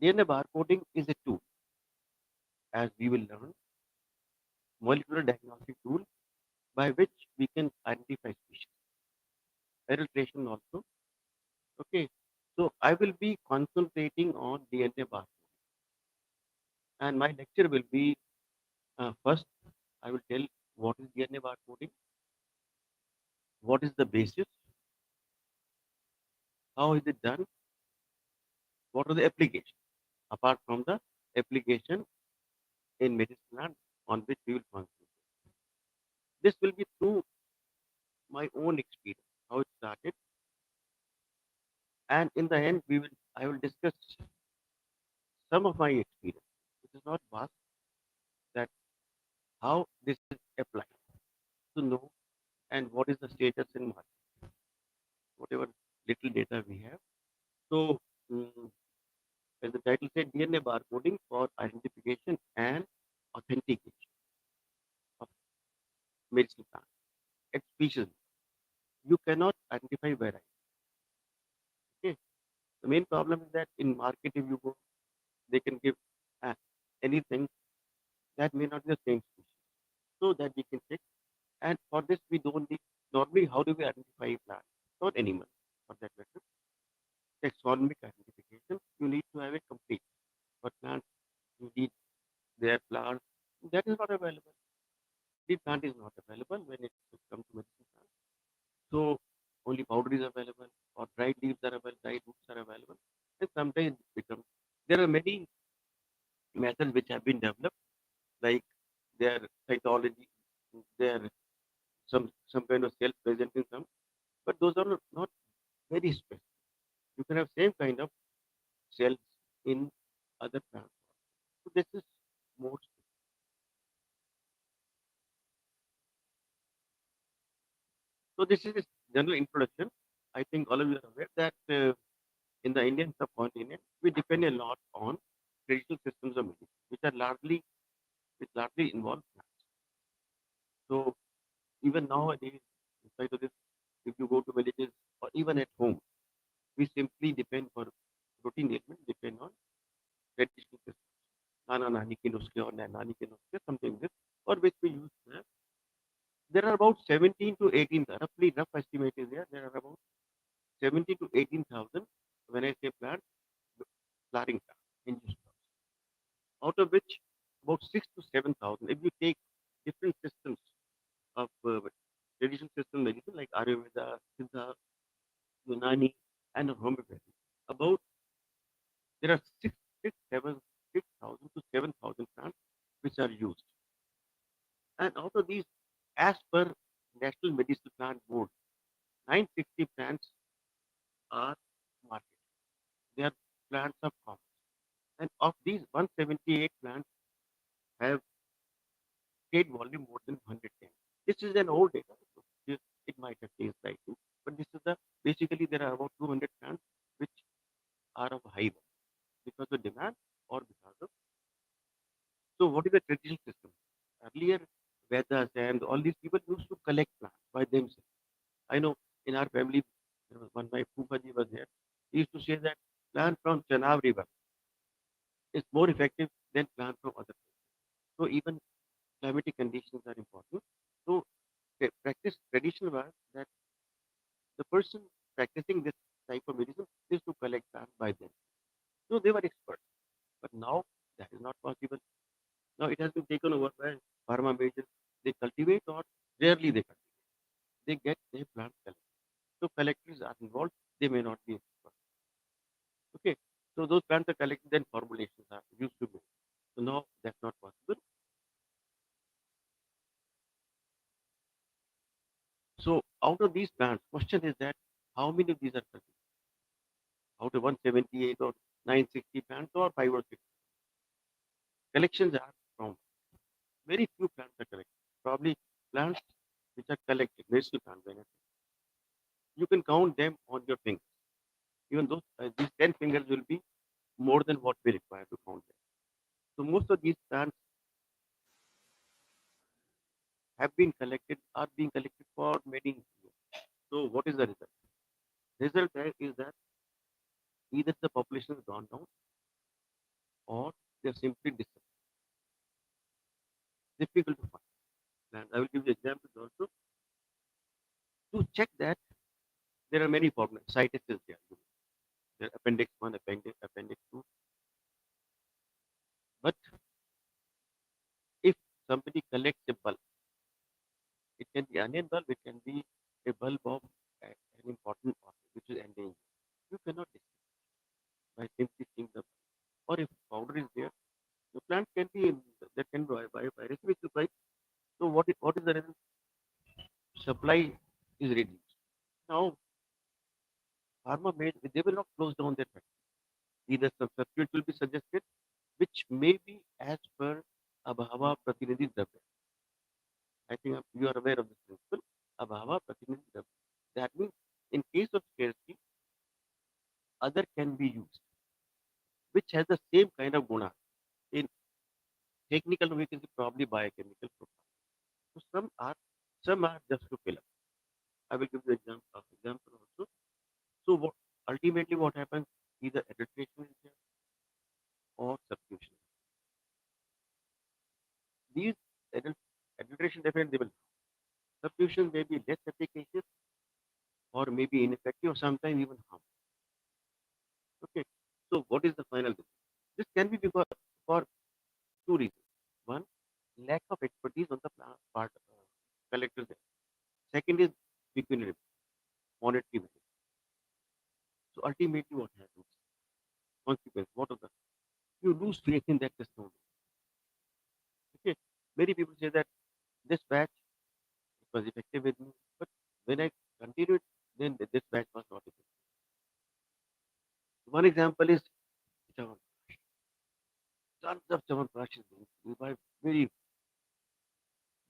DNA barcoding is a tool, as we will learn, molecular diagnostic tool by which we can identify species. Adulteration also. Okay. So I will be concentrating on DNA barcoding. And my lecture will be first, I will tell what is DNA barcoding, what is the basis, how is it done, what are the applications, apart from the application in medicine on which we will concentrate. This will be through my own experience, how it started. And in the end, I will discuss some of my experience. It is not vast that how this is applied to know and what is the status in market, whatever little data we have. So, as the title said, DNA barcoding for identification and authentication of medicinal plants and species. You cannot identify variety. Okay. The main problem is that in market, if you go, they can give uh, anything that may not be the same species, so that we can check. And for this, we don't need normally. How do we identify a plant or animal for that matter? Taxonomic identification. You need to have a complete. For plants, you need their plants. That is not available. The plant is not available when it comes to medicine plant. So only powder is available, or dried leaves are available, dried roots are available. And sometimes it becomes there are many methods which have been developed, like their cytology, their some kind of cells present in some, but those are not very specific. You can have same kind of cells in other plants. So this is more. So this is a general introduction. I think all of you are aware that in the Indian subcontinent, we depend a lot on traditional systems of medicine, which largely involve plants. So even nowadays, in spite of this, if you go to villages or even at home, we simply depend for protein ailment, depend on traditional systems. Nana nani ke nuske or nani ke nuske, something like this, for which we use that. There are about 17 to 18, roughly rough estimate is there. There are about 17 to 18,000, when I say plant, flowering plants, indigenous plants, out of which about 6 to 7,000, if you take different systems of traditional Unani, and homeopathy. About there are 6,000 to 7,000 plants which are used. And out of these, as per National Medicinal Plant Board, 960 plants are marketed. They are plants of common. And of these, 178 plants have trade volume more than 110. This is an old data. So it might have changed slightly. But this is the basically there are about 200 plants which are of high value because of demand or because of. So what is the traditional system? Earlier, Vedas and all these people used to collect plants by themselves. I know in our family, there was one my Poopaji was there. He used to say that plant from Chenab River is more effective than plant from other places. So even climatic conditions are important. So the practice traditional was that the person practicing this type of medicine used to collect plants by them. So they were experts. But now that is not possible. Now it has been taken over by pharma majors. They cultivate or rarely they cultivate. They get their plants collected. So collectors are involved. They may not be experts. Okay. So those plants are collected, then formulations are used to make. So now that's not possible. So out of these plants, question is that how many of these are cultivated? Out of 178 or 960 plants or 5 or 6? Collections are from very few plants are collected. Probably plants which are collected, medicinal plants, when I say, you can count them on your fingers. Even though these 10 fingers will be more than what we require to count them. So most of these plants have been collected, are being collected for many years. So what is the result? Result there is that either the population has gone down or they're simply disappeared. Difficult to find. And I will give you examples also. To check that, there are many formulas. Citus is there. There are appendix 1, appendix 2. But if somebody collects a bulb, it can be onion bulb, it can be a bulb of an important orchid which is endangered. You cannot distinguish by simply seeing the bulb. Or if powder is there, the plant can be that can be virus which is right. So what is the reason? Supply is reduced. Now pharma made they will not close down their factory. Either some substitute will be suggested, which may be as per Abhava Pratinidhi Dravya. I think you are aware of this principle. Abhava Pratinidhi Dravya. That means in case of scarcity, other can be used, which has the same kind of guna. In technical, we can say probably biochemical profile. So some are just to fill up. I will give you example also. So ultimately what happens? Either adulteration is there or substitution. These adulteration definitely will. Substitution may be less efficacious or maybe ineffective or sometimes even harmful. Okay. So what is the final result? This can be because for two reasons. One, lack of expertise on the part collectors there. Second is pecuniary, monetary value. So ultimately what happens? Consequence, what of the you lose faith in that testimony. Okay. Many people say that this batch was effective with me, but when I continued, then this batch was not effective. One example is Chyawanprash. Tons of Chyawanprash is being by very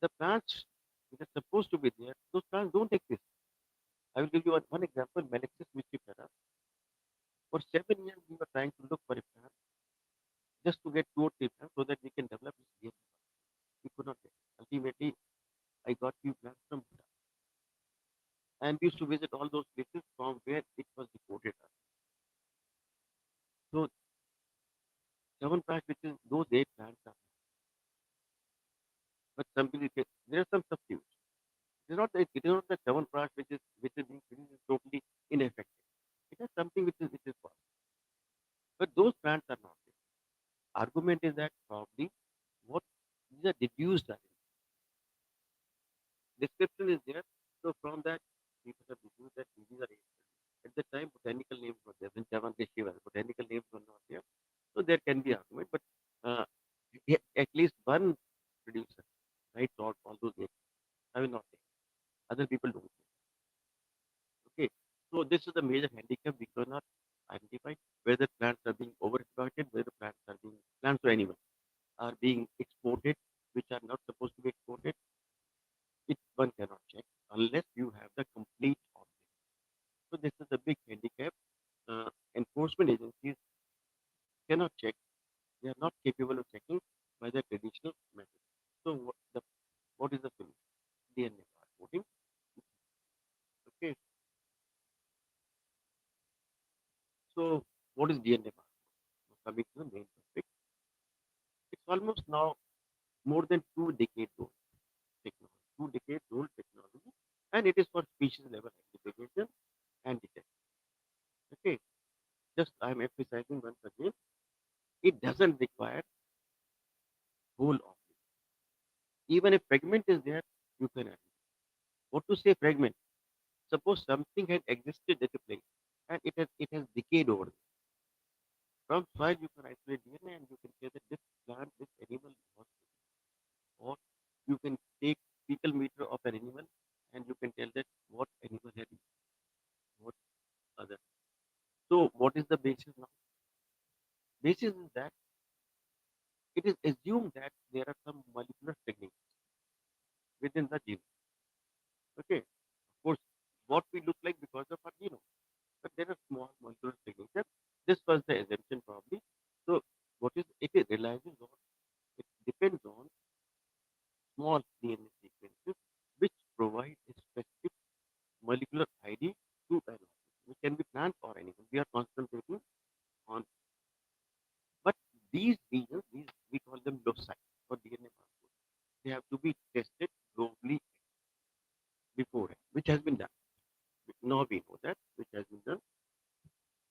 the plants which are supposed to be there, those plants don't exist. I will give you one example, Melexis mystifera. For 7 years, we were trying to look for a plant just to get 2 or 3 plants so that we can develop this GMP. We could not get it. Ultimately, I got few plants from Bhutan. And we used to visit all those places from where it was deported. So, Chyawanprash, which is those 8 plants are, but there are some substitutes. It is not the Chyawanprash which is being produced is totally ineffective. It has something which is possible. But those plants are not there. Argument is that probably what these are deduced are description is there. So from that people have deduced that these are At the time, botanical names were there. When Javanti Shiva, botanical names were not there. So there can be argument, but uh, at least one producer writes all those names. I will not say. Other people don't say. Okay. So this is the major handicap. We cannot identify whether plants are being overexploited, whether plants or animals are being exported, which are not supposed to be exported. It one cannot check unless you have the complete object. So this is a big handicap. Enforcement agencies cannot check. They are not capable of checking by the traditional method. So what is the solution? DNA barcoding. Okay. So what is DNA barcoding? Coming to the main topic, it's almost now more than 2 decades old technology. 2 decades old technology, and it is for species level identification and detection. Okay. Just I'm emphasizing once again, it doesn't require whole object. Even a fragment is there, you can add it. What to say fragment? Suppose something had existed at a place and it has decayed over there. From soil you can isolate DNA and you can say that this plant, this animal was there. Or you can take fecal meter of an animal and you can tell that what animal had eaten, what other. So what is the basis now? Basis is that it is assumed that there are some molecular techniques within the genome. Okay. Of course, what we look like because of our genome. But there are small molecular signatures. This was the assumption probably. So what is it relies on? It depends on small DNA sequences which provide a specific molecular ID to an organism. It can be plant or animal. We are concentrating on, but these regions, these we call them loci for DNA barcode. They have to be tested globally beforehand, which has been done. Now we know that which has been done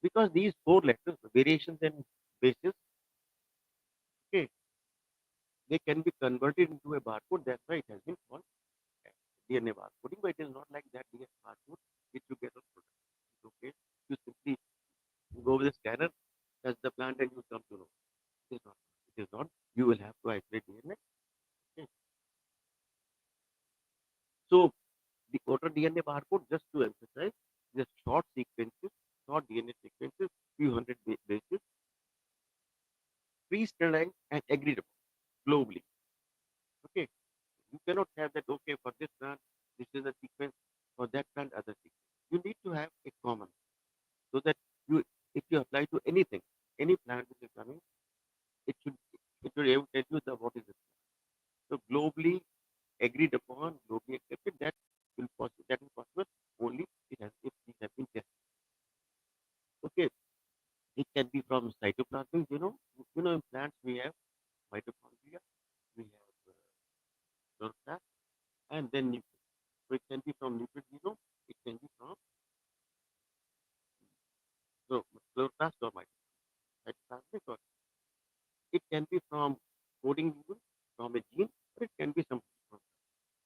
because these 4 letters, variations and bases, okay, they can be converted into a barcode. That's why it has been called DNA barcoding, but it is not like that DNA barcode which you get on product. It's okay. You simply go with a scanner, touch the plant, and you come to know. It is not. It is not. You will have to isolate DNA. Okay. So the auto DNA barcode, just to emphasize, the short sequences, short DNA sequences, few hundred bases, pre-sterilized and agreed upon globally. Okay. You cannot have that, okay, for this plant, this is a sequence, for that plant, other sequence. You need to have a common so that you, if you apply to anything, any plant which is coming, it should able to tell you the what is it. So globally agreed upon, globally accepted, that that is possible only it has if these have been tested. Okay, it can be from cytoplasmic genome. In plants we have mitochondria, we have chloroplast, and then nucleus. So it can be from nucleus genome, it can be from chloroplast or cytoplasmic, or it can be from coding genome, from a gene, or it can be some from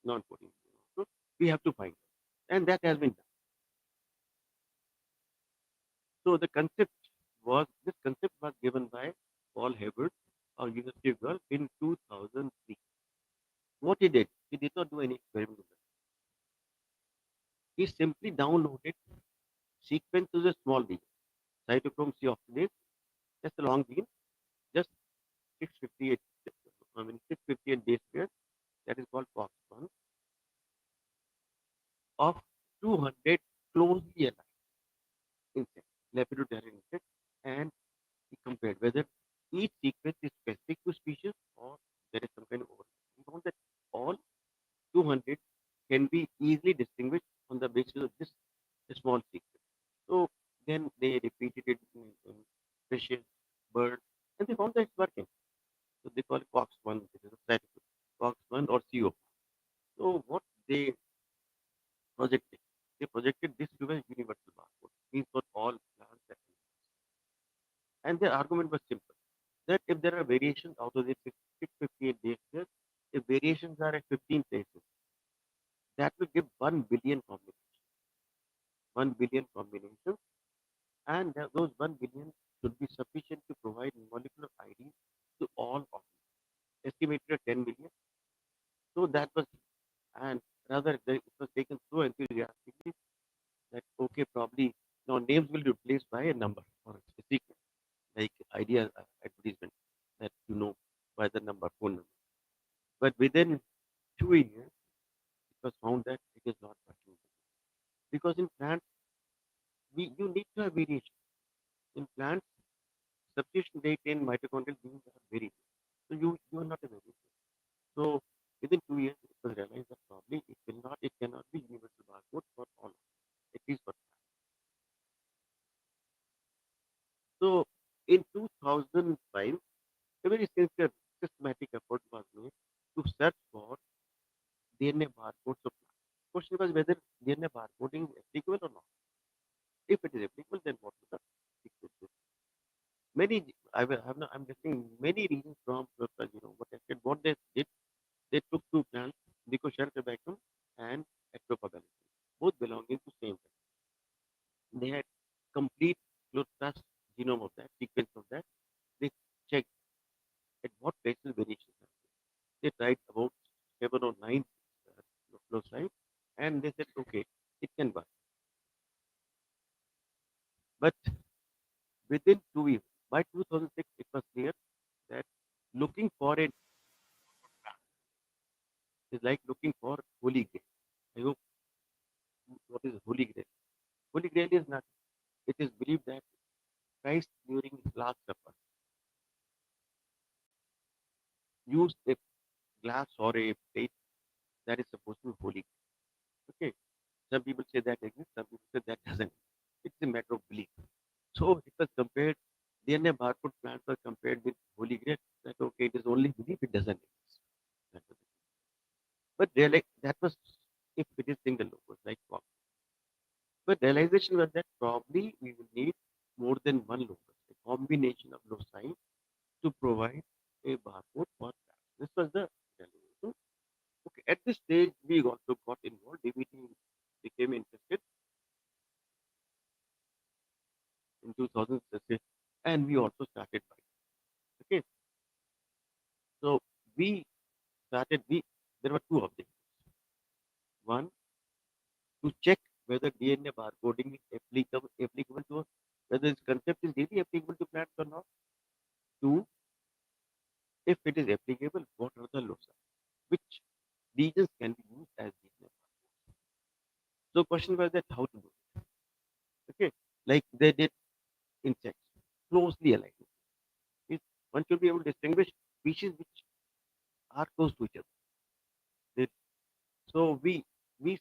non-coding genome. So we have to find it, and that has been done. So this concept was given by Paul Hebert of University of Guelph in 2003. What he did not do any experiment with that. He simply downloaded sequences of small DNA, cytochrome C oxidase, just a long gene, just 658, 658 base pairs, that is called COX1, of 200 closely aligned insects, lepidopteran insects, and he compared whether each sequence is specific to species or there is some kind of overlap. We found that all 200 can be easily distinguished on the basis of this small sequence. So then they repeated it in fishes, birds, and they found that it's working. So they call it COX1, which is a cytochrome, COX1 or CO. So what they projected, this to be a universal barcode, means for all plants and animals. And their argument was simple, that if there are variations out of the 658 base pairs, if variations are at 15 places, that will give 1 billion combinations. 1 billion combinations, and those 1 billion should be sufficient to provide molecular ID to all of them. Estimated at 10 million. So that was, and rather it was taken so enthusiastically that okay, probably now names will be replaced by a number or a sequence, like idea advertisement that you know by the number, phone number. But within 2 years, it was found that it is not working because in plants you need to have variation. In plants, substitution rate in mitochondrial genes are very low. So you are not a variation. So within 2 years, it was realized that probably it cannot be universal barcode for all, at least for plants. So in 2005, a very sincere, systematic effort was made to search for DNA barcodes of plants. Question was whether DNA barcoding is applicable or not. If it is applicable, then what is the sequences? I'm listing many reasons from what I said. What they did, they took two plants, Dicocercobacter and Ectopagalis, both belonging to same family. They had complete chloroplast genome of that, sequence of that. They checked at what places variations are. They tried about 7 or 9 loci, and they said, okay, it can work. But within 2 years, by 2006, it was clear that looking for a is like looking for holy grail. I hope what is holy grail? Holy grail is not. It is believed that Christ during his last supper used a glass or a plate that is supposed to be holy. Okay. Some people say that exists, some people say that doesn't. It's a matter of belief. So it was compared, DNA barcode plants were compared with Holy Grail. That okay, it is only belief, it doesn't exist. That was it. But that was if it is single locus, like Fox. But realization was that probably we will need more than one locus, a combination of loci to provide a barcode for that. This was the realization. Okay, at this stage, we also got involved. DBT became interested in 2006, and we also started by. Okay, so we started. There were two objectives. One, to check whether DNA barcoding is applicable to us, whether this concept is really applicable to plants or not. Two, if it is applicable, what are the loci? Which regions can be used as DNA barcodes? So question was that how to do it. Okay, like they did insects, closely aligned. One should be able to distinguish species which are close to each other. So we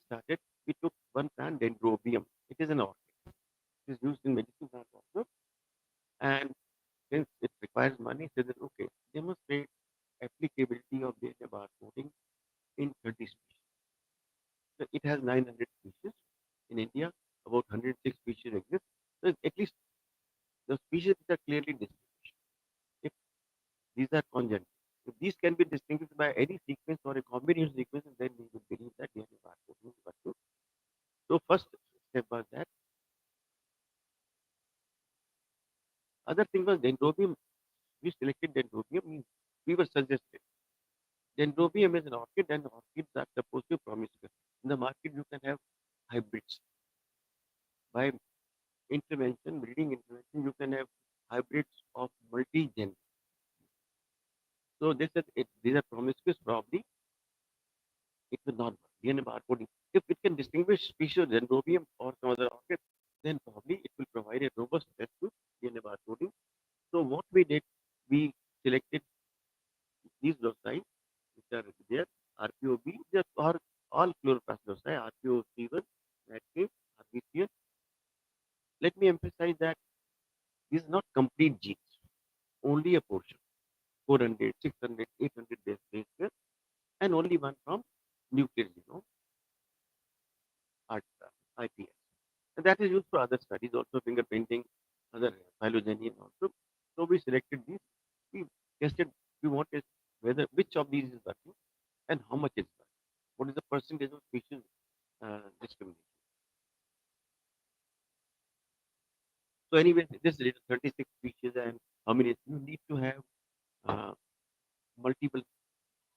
started. We took one plant, Dendrobium. It is an orchid. It is used in medicine plant also. And since it requires money, they said okay, demonstrate applicability of DNA barcoding in 30 species. So it has 900 species. In India, about 106 species exist. So at least the species which are clearly distinguished. If these are congenital, if these can be distinguished by any sequence or a combination of sequences, then we would believe that DNA barcoding is working. So first step was that. Other thing was Dendrobium. We selected Dendrobium means we were suggested. Dendrobium is an orchid and orchids are supposed to be promiscuous. In the market you can have hybrids. By intervention, breeding intervention, you can have hybrids of multi-gen. So they said these are promiscuous, probably it will not work. DNA barcoding. If it can distinguish species of Dendrobium or some other orchid, then probably it will provide a robust test to DNA barcoding. So what we did, we selected these loci, which are there, RPOB, they are all chloroplast loci, RPO-C1, NATK, RBCN. Let me emphasize that these are not complete genes, only a portion, 400, 600, 800 base pairs, and only one from nuclear genome, IPS. And that is used for other studies, also fingerprinting, other phylogeny also. So we selected these. We tested. We wanted whether which of these is working and how much is working. What is the percentage of species discrimination? So anyway, this is 36 species, and how many you need to have multiple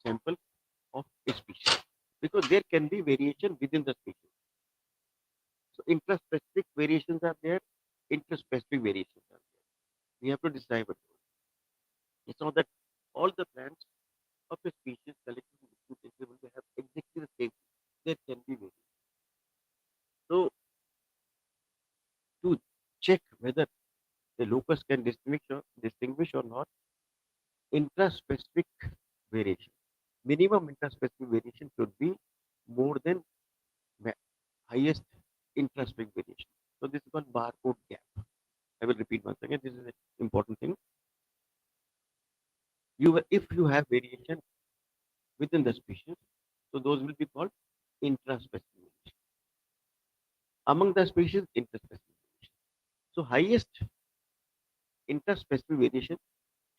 samples of a species, because there can be variation within the species. So intraspecific variations are there, interspecific variations are there. We have to decipher those. It's not that all the plants of a species collectively will have exactly the same. There can be variation. So to check whether the locus can distinguish or not, intraspecific variation. Minimum intraspecific variation should be more than highest intraspecific variation. So this is called barcode gap. I will repeat once again. This is an important thing. If you have variation within the species, so those will be called intraspecific variation. Among the species, interspecific variation. So highest interspecific variation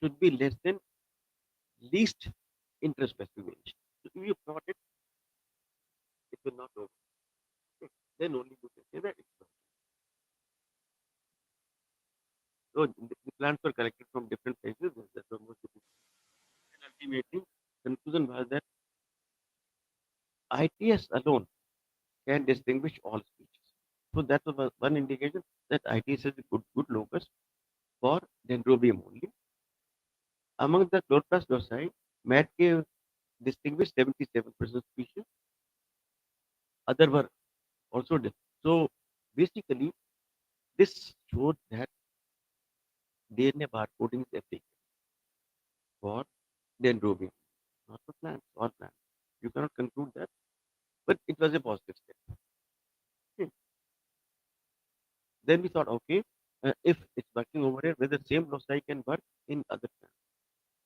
should be less than least interspecific variation. So if you plot it, it will not work. Okay. Then only you can say that it's not. So the plants were collected from different places. That was most difficult. And ultimately, conclusion was that ITS alone can distinguish all species. So that was one indication that ITS is a good locus for Dendrobium only. Among the chloroplast loci, Matkay distinguished 77% species. Other were also so basically this showed that DNA barcoding is effective for Dendrobium, not for plants or plants. You cannot conclude that, but it was a positive step. Okay. Then we thought, okay, if it's working over here, whether the same loci can work in other plants.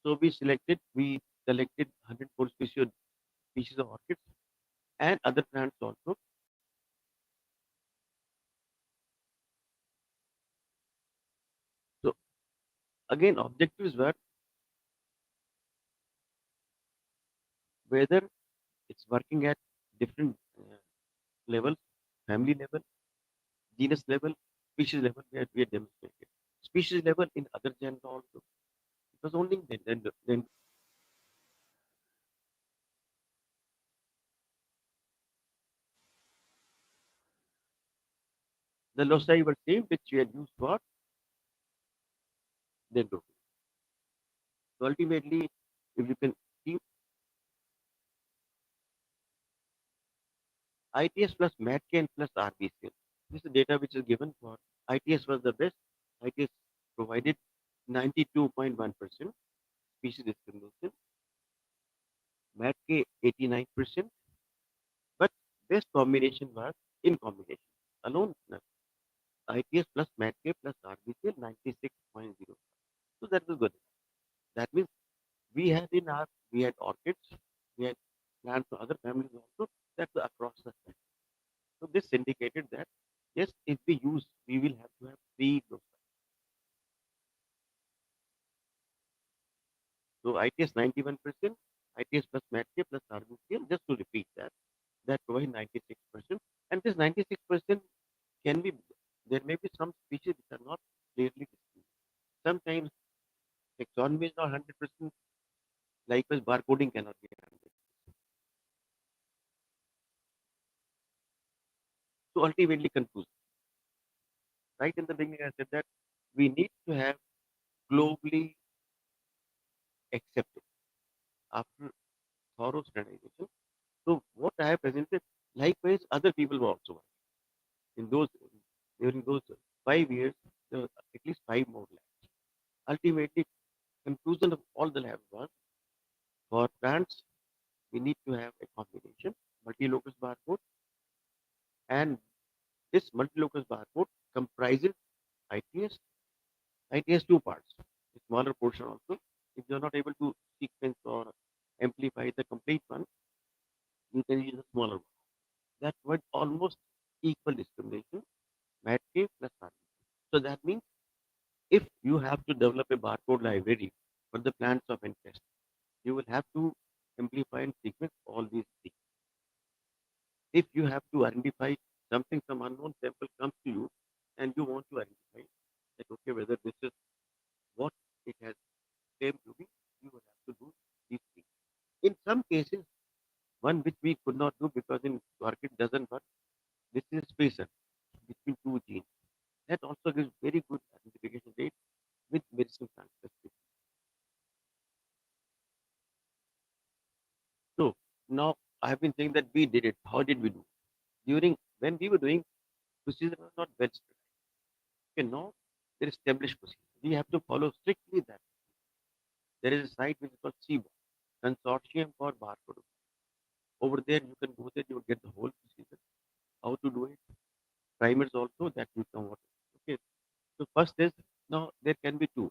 So we collected 104 species of orchids and other plants also. So again, objectives were whether it's working at different levels, family level, genus level, species level, where we had demonstrated. Species level in other genera also. It was only then the loci were same which we had used for Dendrobium. So ultimately, if you can see, ITS plus MATCAN plus RBCL. This is the data which is given for ITS was the best. ITS provided 92.1% species discrimination, MATK 89%, but best combination was in combination. Alone, no. ITS plus MATK plus RBCL 96.0. So that was good. That means we had orchids, we had plants for other families also, that's across the spectrum. So this indicated that yes, if we will have to have 3 loci. So ITS 91%, ITS plus MATK plus RBCL, just to repeat that provide 96%. And this 96% can be, there may be some species which are not clearly distinguished. Sometimes taxonomy is not 100%, likewise barcoding cannot be 100%. So ultimately conclusion. Right in the beginning, I said that we need to have globally accepted after thorough standardization. So what I have presented, likewise other people were also working. During those 5 years, there were at least 5 more labs. Ultimately, conclusion of all the labs was for plants, we need to have a combination, multi-locus barcode, and this multi-locus barcode comprises ITS, ITS 2 parts, a smaller portion also. If you're not able to sequence or amplify the complete one, you can use a smaller one. That provides almost equal discrimination, MATK plus RBC. So that means if you have to develop a barcode library for the plants of interest, you will have to amplify and sequence all these things. If you have to identify something, some unknown sample comes to you and you want to identify, okay, whether this is what it has claimed to be, you will have to do these things. In some cases, one which we could not do because in orchid doesn't work, this is spacer between two genes. That also gives very good identification rate with medicinal plant specific. So now I have been saying that we did it. How did we do? During when we were doing procedure was not well studied. Okay, now there is established procedure. We have to follow strictly that. There is a site which is called CBA, Consortium for Barcode. Over there, you can go there, you will get the whole procedure, how to do it, primers also that you can what. Okay, so first is now there can be two.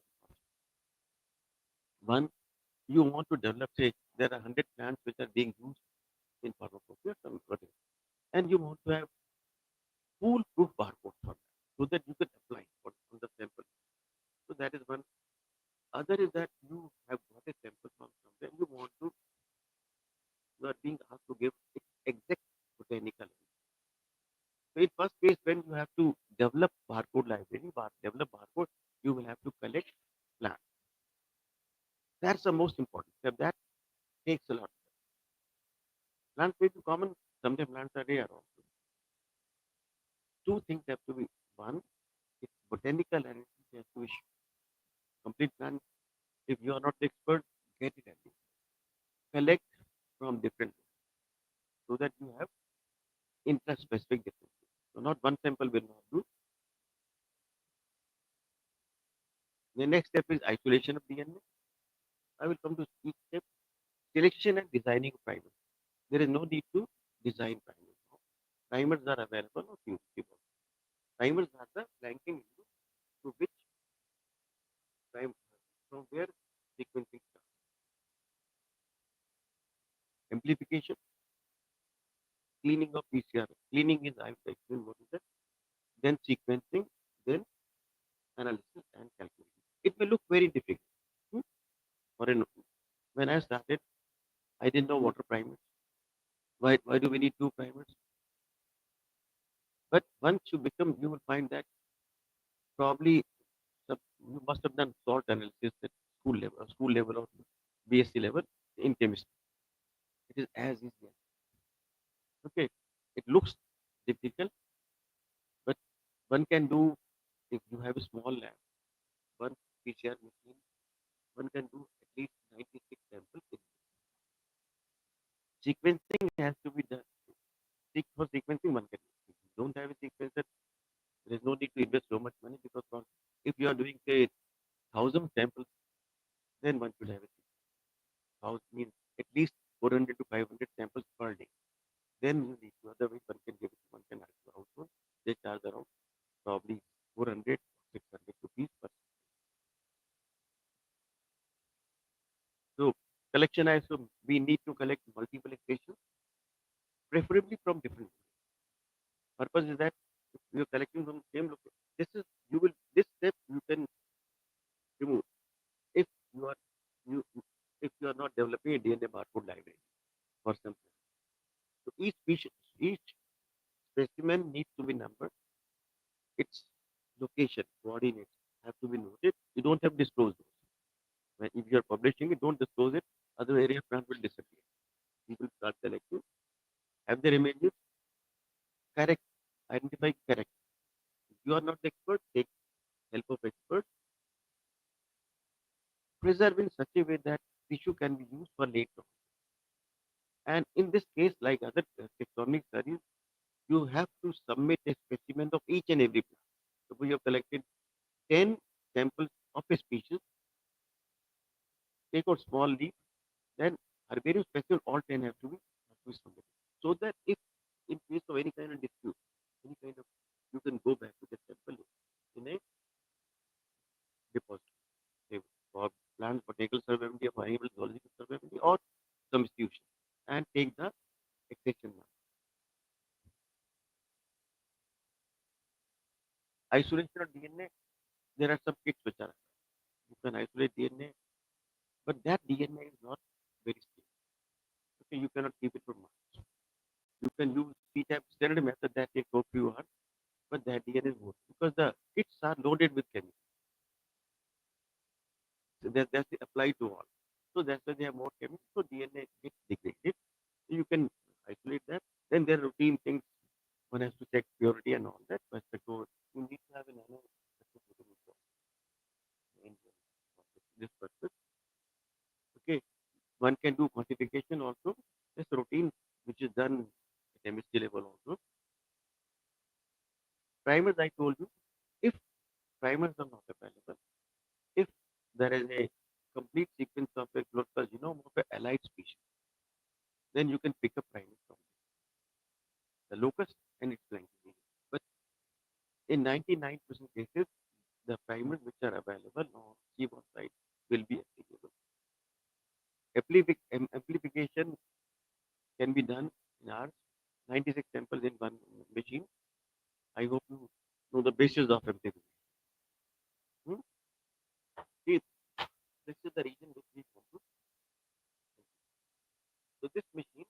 One, you want to develop, say, there are 100 plants which are being used in pharmacopoeia, and you want to have foolproof barcode for that so that you can apply on the sample. So that is one. Other is that you have got a sample from somewhere, you are being asked to give exact botanical. So in first case, when you have to develop barcode library, develop barcode, you will have to collect plants. That's the most important step. That takes a lot. Plants may be common, sometimes plants are rare also. Two things have to be one, it's botanical and it has to be complete plan. If you are not the expert, get it at least. Collect from different so that you have interest specific differences. So not one sample will not do. The next step is isolation of DNA. I will come to each step. Selection and designing primers. There is no need to design primers. Now. Primers are available on keyboard. Primers are the blanking window to which from where sequencing starts. Amplification, cleaning of PCR. Cleaning is, I will explain what is that. Then sequencing, then analysis and calculation. It may look very difficult. When I started, I didn't know water primers. Why do we need two primers? But once you become, you will find that probably you must have done salt analysis at school level or BSc level in chemistry. It is as easy. Okay, it looks difficult, but one can do if you have a small lab, one PCR machine, one can do at least 96 samples. Sequencing has to be done. For sequencing, one can. If you don't have a sequencer, there is no need to invest so much money because if you are doing say 1,000 samples, then one should have a sequencer. 1,000 means at least 400 to 500 samples per day. Then you need to. Otherwise, one can give it. One can ask to household. They charge around probably 400 600 rupees per. So collection ISO, we need to collect multiple stations, preferably from different. Purpose is that if you are collecting from same location, this step you can remove if you are if you are not developing a DNA barcode library for some. So each specimen needs to be numbered. Its location, coordinates have to be noted. You don't have to disclose those. If you are publishing it, don't disclose it. Other area plant will disappear. People start collecting. Have their images. Correct. Identify correct. If you are not the expert, take help of experts. Preserve in such a way that tissue can be used for later. And in this case, like other taxonomic studies, you have to submit a specimen of each and every plant. Suppose you have collected 10 samples of a species, take out small leaf, then herbarium specimen, all 10 have to be submitted. So that if in case of any kind of dispute, any kind of, you can go back to the sample in a deposit. Say for plant botanical survey or animal zoological survey or some institution and take the extraction mark. Isolation of DNA, there are some kits which are you can isolate DNA, but that DNA is not very stable. Okay, you cannot keep it for months. You can use P-type standard method that takes a few hours, but that DNA is good because the kits are loaded with chemicals. that's applied to all. So that's why they have more chemicals. So DNA gets degraded. You can isolate that. Then there are routine things. One has to check purity and all that. But you need to have a nano spectrophotometer in this purpose. Okay. One can do quantification also. This routine which is done at chemistry level also. Primers I told you. If primers are not available, if there is a complete sequence of a local genome of a allied species, then you can pick up primers from the locus and its blanking region. But in 99% cases, the primers which are available on seaborne side will be applicable. Amplification can be done in hours, 96 samples in one machine. I hope you know the basis of amplification. Hmm? See, this is the region which we want to. So this machine,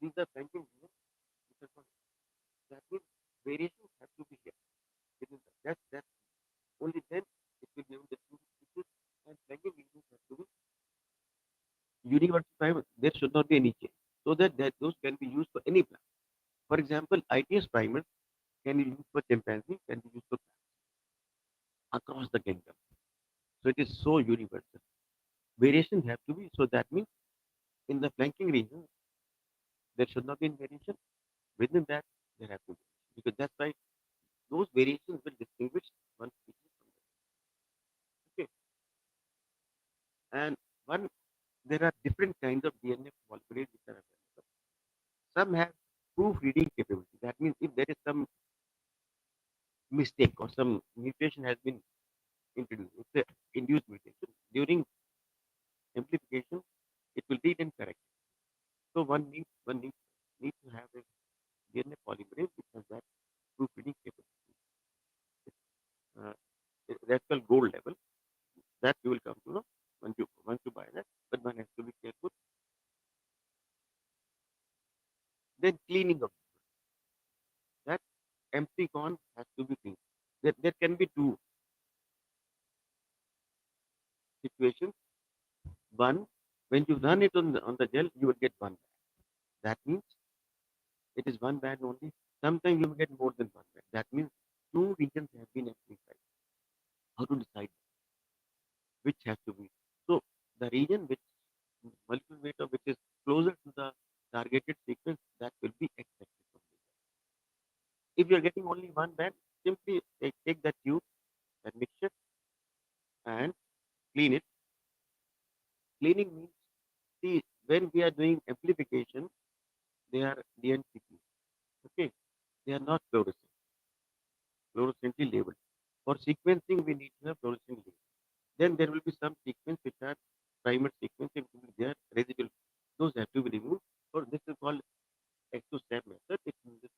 these are banking regions. That means variations have to be here. That's only then it will be able to do this, and banking regions have to be universal primer. There should not be any change. So that those can be used for any plant. For example, ITS primers can be used for chimpanzee, can be used for across the kingdom. So it is so universal. Variation have to be, so that means in the flanking region, there should not be any variation. Within that, there have to be. Because that's why those variations will distinguish one species from the other. Okay. And one, there are different kinds of DNA molecules which are available. Some have proofreading capability. That means if there is some mistake or some mutation has been introduced, it's an induced mutation. During amplification, it will read and correct. So one needs to have a DNA polymerase which has that proofreading capability. Uh, that's called gold level. That you will come to know once you buy that, but one has to be careful. Then cleaning of that amplicon has to be cleaned. There can be two situations. One, when you run it on the gel, you will get one band. That means it is one band only. Sometimes you will get more than one band. That means two regions have been amplified. How to decide which has to be? So the region which molecular weight of which is closer to the targeted sequence, that will be expected from the gel. If you are getting only one band, simply take that tube, that mixture, and clean it. Cleaning means, see, when we are doing amplification, they are DNTP. Okay, they are not fluorescently labeled. For sequencing, we need to have fluorescent label. Then there will be some sequence which are primer sequence, and will be there residual. Those have to be removed. Or this is called exostab method. It uses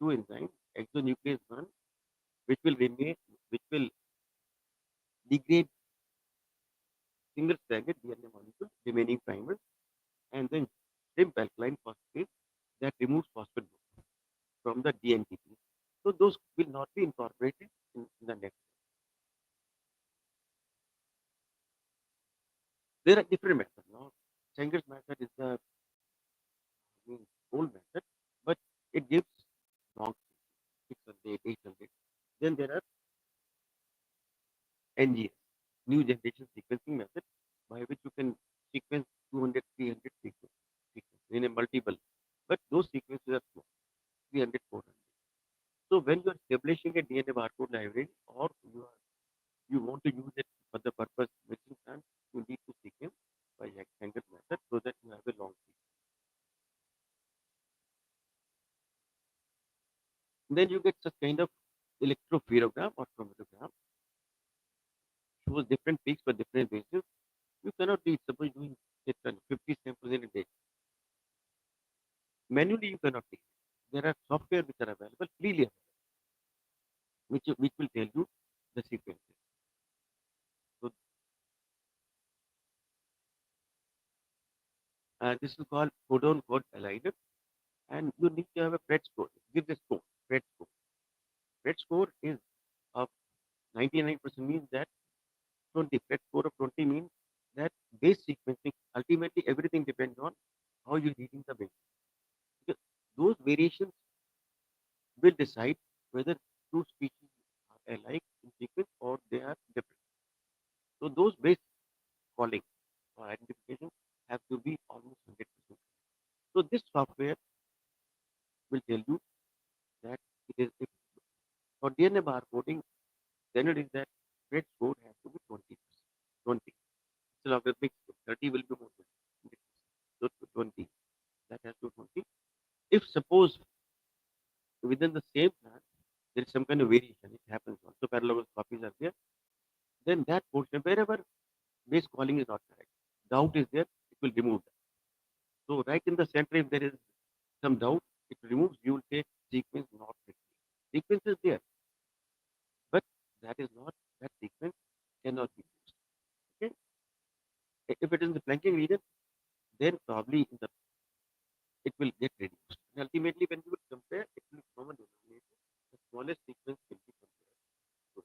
two enzymes, exonuclease 1, which will degrade single stranded DNA molecule remaining primers, and then shrimp alkaline phosphate that removes phosphate group from the DNTP. So those will not be incorporated in the next. There are different methods now. Sanger's method is the old method, but it gives long 600, 800. Then there are NGS, new generation sequencing method, by which you can sequence 200, 300 sequences in a multiple. But those sequences are small, 300, 400. So when you are establishing a DNA barcode library, or you want to use it for the purpose mixing time, you need to sequence by Sanger's method so that you have a long sequence. Then you get such kind of electropherogram or chromatogram, shows different peaks for different bases. You cannot be suppose doing 50 samples in a day. Manually, you cannot take it. There are software which are available freely, which will tell you the sequences. So this is called codon code aligner, and you need to have a PRED score. Give the score, PRED score. PRED score is of 99% means that 20. Flat score of 20 means that base sequencing, ultimately everything depends on how you're reading the base. Because those variations will decide whether two species are alike in sequence or they are different. So those base calling or identification have to be almost 100%. So this software will tell you that it is if for DNA barcoding, then it is that weight score has to be 20%. 20. Instead of a big 30 will be more than 100%. So 20. That has to be 20. If suppose within the same plant there is some kind of variation, it happens also parallel copies are there, then that portion wherever base calling is not correct, doubt is there, it will remove that. So right in the center, if there is some doubt, it removes, you will take sequence not fitting. Sequence is there, but that is not, that sequence cannot be used. Okay? If it is in the flanking region, then probably in the, it will get reduced. And ultimately, when you will compare, it will be common denominator. The smallest sequence will be compared to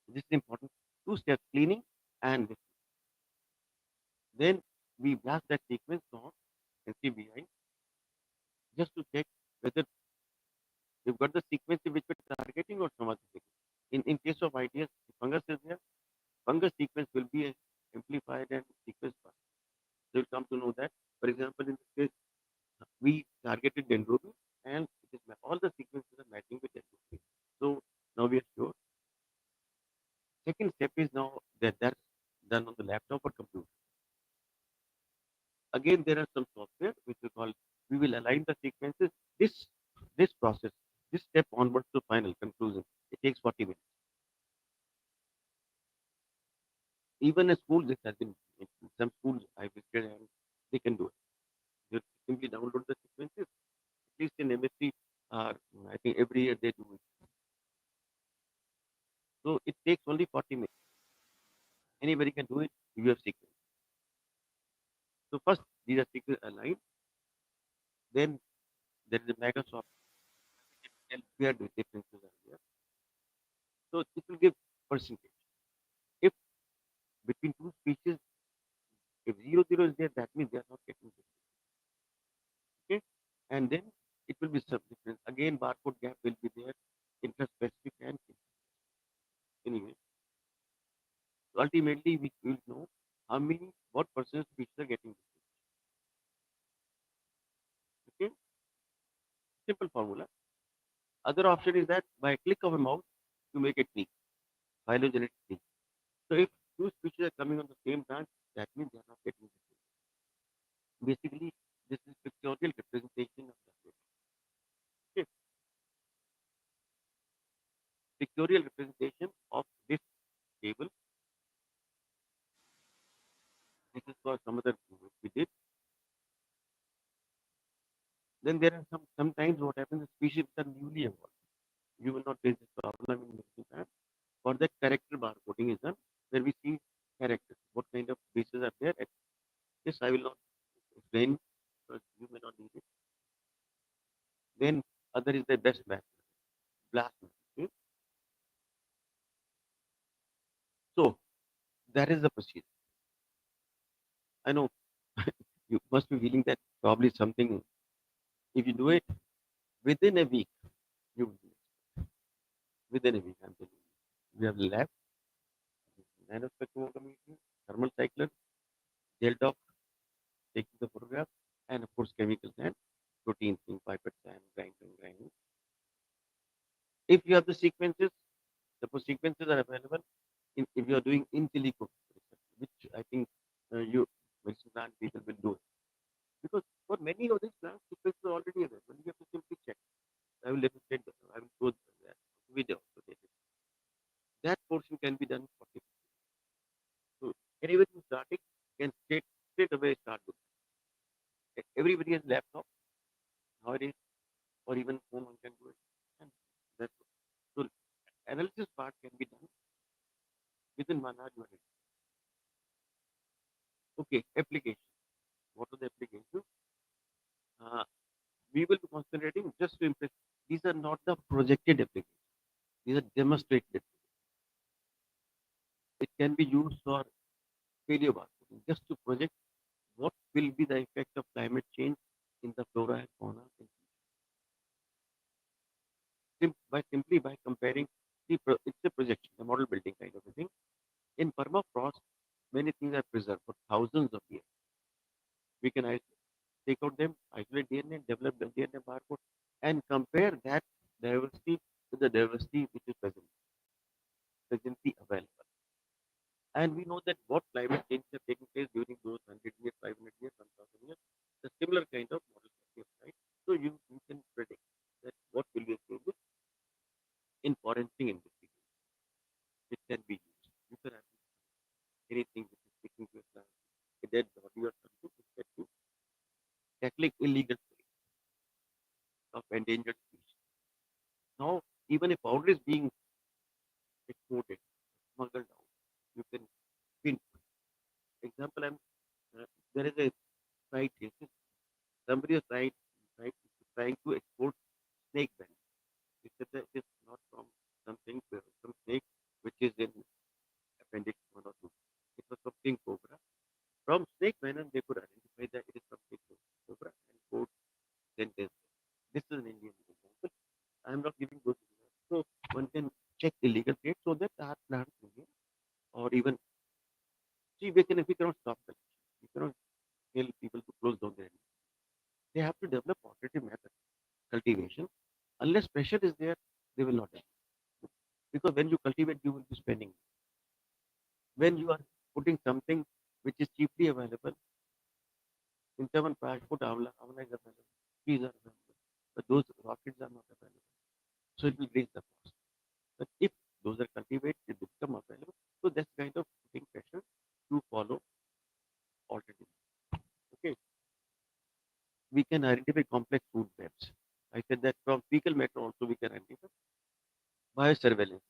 that. This is important. Two steps, cleaning and this. Then we blast that sequence on NCBI just to check whether you've got the sequence which we're targeting or some other thing. In case of IDS, if fungus is there, fungus sequence will be amplified and sequence passed. So you'll come to know that. For example, in this case, we targeted dendrobium and it is all the sequences are matching with dendrobium. So now we are sure. Second step is now that that's done on the laptop or computer. Again, there are some software which we call, we will align the sequences. This process, this step onwards to final conclusion, it takes 40 minutes. Even a school, this has been, in some schools I visited and they can do it. You simply download the sequences. At least in MSc, I think every year they do it. So it takes only 40 minutes. Anybody can do it. You have sequence. So first, these are sequence aligned. Then there is a Microsoft where the differences are there. So it will give percentage. If between two species, if 0, 0 is there, that means they are not getting difference. Okay, and then it will be some difference. Again, barcode gap will be there, interspecific and anyway. So ultimately, we will know how many, what percent species are getting difference. Okay, simple formula. Other option is that by a click of a mouse, you make a tree, phylogenetic tree. So if two species are coming on the same branch, that means they are not getting difference. Basically, this is pictorial representation of the data. Okay. Pictorial representation of this table. This is for some other we did. Then there are sometimes what happens is species are newly evolved. You will not face this problem in medicine lab. For that character barcoding is done, where we see characters, what kind of bases are there. This I will not explain because you may not need it. Then other is the best method, blast method. Okay? So that is the procedure. I know you must be feeling that probably something. If you do it within a week, you will do it. Within a week, I'm telling you. We have lab, nanospectrometry, thermal cycler, gel doc, taking the photograph, and of course chemicals and proteins in pipettes and grinding. If you have the sequences, suppose sequences are available, if you are doing in silico research, which I think you medicine plant people will do it. Because for many of these plants, sequences are already available. You have to simply check. I will demonstrate that. I will show that video. That portion can be done for people. So anybody who's starting can straight away start with that. Everybody has laptop nowadays, or even phone one can do it. And that's it. So analysis part can be done within 1 hour. Okay, application. What are the applications? We will be concentrating just to impress. These are not the projected applications. These are demonstrated applications. It can be used for failure barcoding, just to project what will be the effect of climate change in the flora and fauna in simply by comparing it's a projection, a model building kind of a thing. In permafrost, many things are preserved for thousands of years. We can take out them, isolate DNA, develop the DNA barcode, and compare that diversity with the diversity which is presently available. And we know that what climate change have taken place during those 100 years, 500 years, 1000 years, the similar kind of models can be applied. So you can predict that what will be the changes in forensic investigation. It can be used. You can have anything which is sticking to a plant, a dead body or something, which can be tackling illegal trade of endangered species. Now, even if powder is being exported, smuggled out, you can pinpoint. Example, there is a site here. Somebody is trying to export snake venom. He said that it is not from something, some snake which is in appendix 1 or 2. It was from king cobra. From snake venom, they could identify that it is from king cobra and court sentence. This is an Indian example. I am not giving those examples. So one can check illegal trade so that our plants Indian or even see we cannot stop collection. We cannot tell people to close down their industry. They have to develop alternative methods, cultivation. Unless pressure is there, they will not develop. Because when you cultivate, you will be spending. When you are putting something which is cheaply available, in Chyawanprash, put amla is available, trees are available, but those rockets are not available. So it will raise the cost. But if those are cultivated, they become available. So that's kind of putting pressure to follow alternative. Okay. We can identify complex food webs. I said that from fecal matter also we can identify biosurveillance.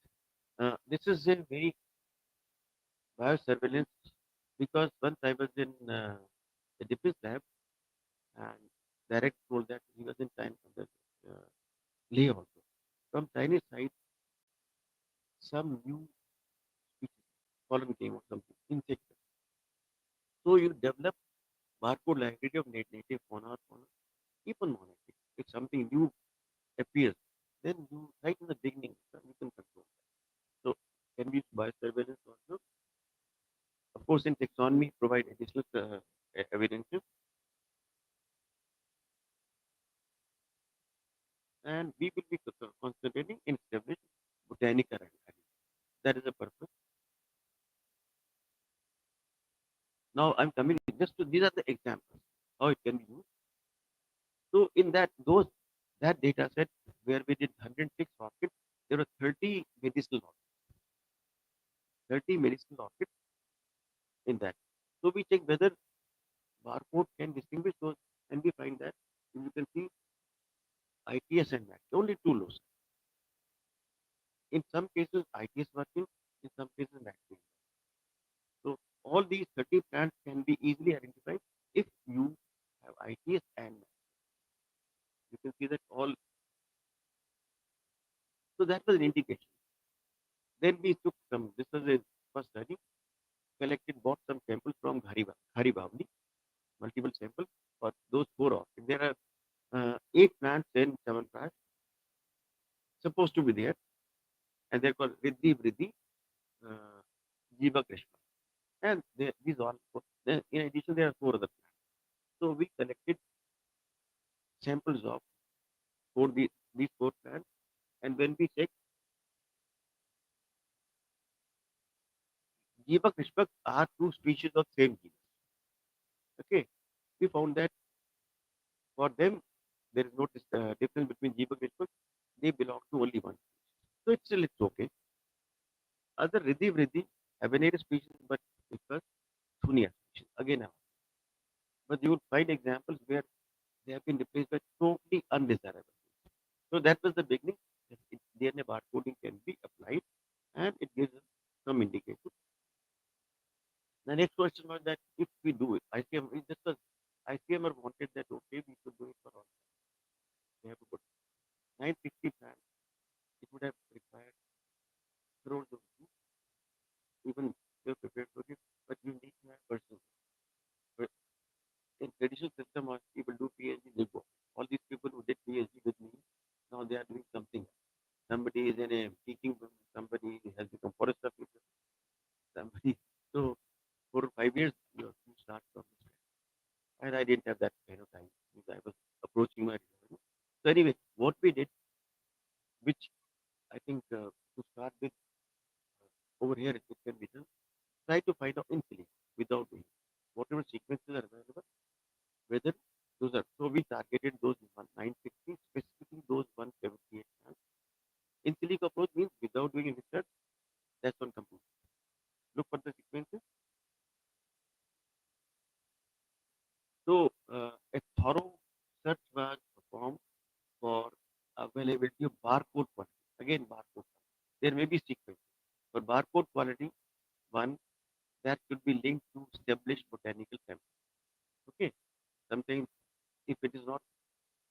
This is a very biosurveillance because once I was in the defense lab and direct told that he was in China, the Leh also. From Chinese side, some new species, pollen came or something, insect. So you develop barcode library of native fauna or fauna, keep on monitoring. If something new appears, then you right in the beginning you can control that. So can we use biosurveillance also? Of course, in taxonomy, provide additional evidences. And we will be concentrating in establishing botanical identity. That is the purpose. Now I'm coming just to these are the examples how it can be used. So in that data set where we did 106 orchids, there were 30 medicinal orchids. 30 medicinal orchids in that. So we check whether barcode can distinguish those, and we find that you can see ITS and MAC, only two lows. In some cases, ITS working, in some cases, MAC. So all these 30 plants can be easily identified if you have ITS and MAC. You can see that all. So that was an indication. Then we took this was a first study, bought some samples from Gharibavli, multiple samples for those 4 orchids. There are 8 plants in Chyawanprash supposed to be there, and they're called Riddhi, Jiva Krishna. And these all, in addition, there are 4 other plants. So we collected samples of these 4 plants, and when we checked, Jiva Krishna are 2 species of same genus. Okay, we found that for them there is no difference between Jiva Krishna. They belong to only one species. So it's okay. Other Riddhi, Habanera species, but because Thunia species, again. But you will find examples where they have been replaced by totally undesirable. So that was the beginning. DNA barcoding can be applied, and it gives us some indication. The next question was that if we do it, ICMR wanted that okay, we should do it for all. We have to put 960 plants. It would have required crores of rupees. even you're prepared for it, but you need to have personal. But in traditional system, or people do PhD, they go. All these people who did PhD with me, now they are doing something. Somebody is in a teaching room, somebody has become forest officer, somebody. So 4 or 5 years, you start from scratch. And I didn't have that kind of time because I was approaching my retirement. So anyway, what we did, which I think to start with over here, it can be done. Try to find out in silico without doing whatever sequences are available, whether those are. So we targeted those 960, specifically those 178 plants. In silico approach means without doing research, that's on computer. Look for the sequences. So a thorough search was performed for availability of barcode quality. Again, barcode quality. There may be sequences. For barcode quality, one that should be linked to established botanical family. Okay. Sometimes if it is not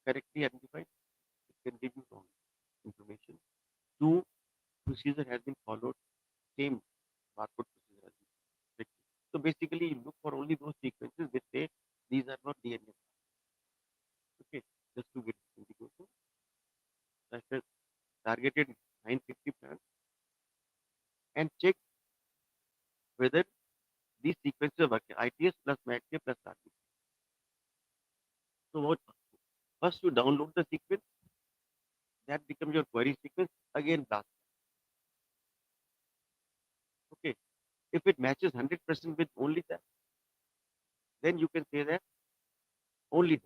correctly identified, it can give you wrong information. Two, procedure has been followed, same barcode procedure has been followed. So basically, you look for only those sequences which say these are not DNA. Okay, just to get indication. I said targeted 950 plants and check whether these sequences are working. ITS plus MACA plus RBC. So what? First you download the sequence, that becomes your query sequence. Again, blast. Okay, if it matches 100% with only that, then you can say that only that.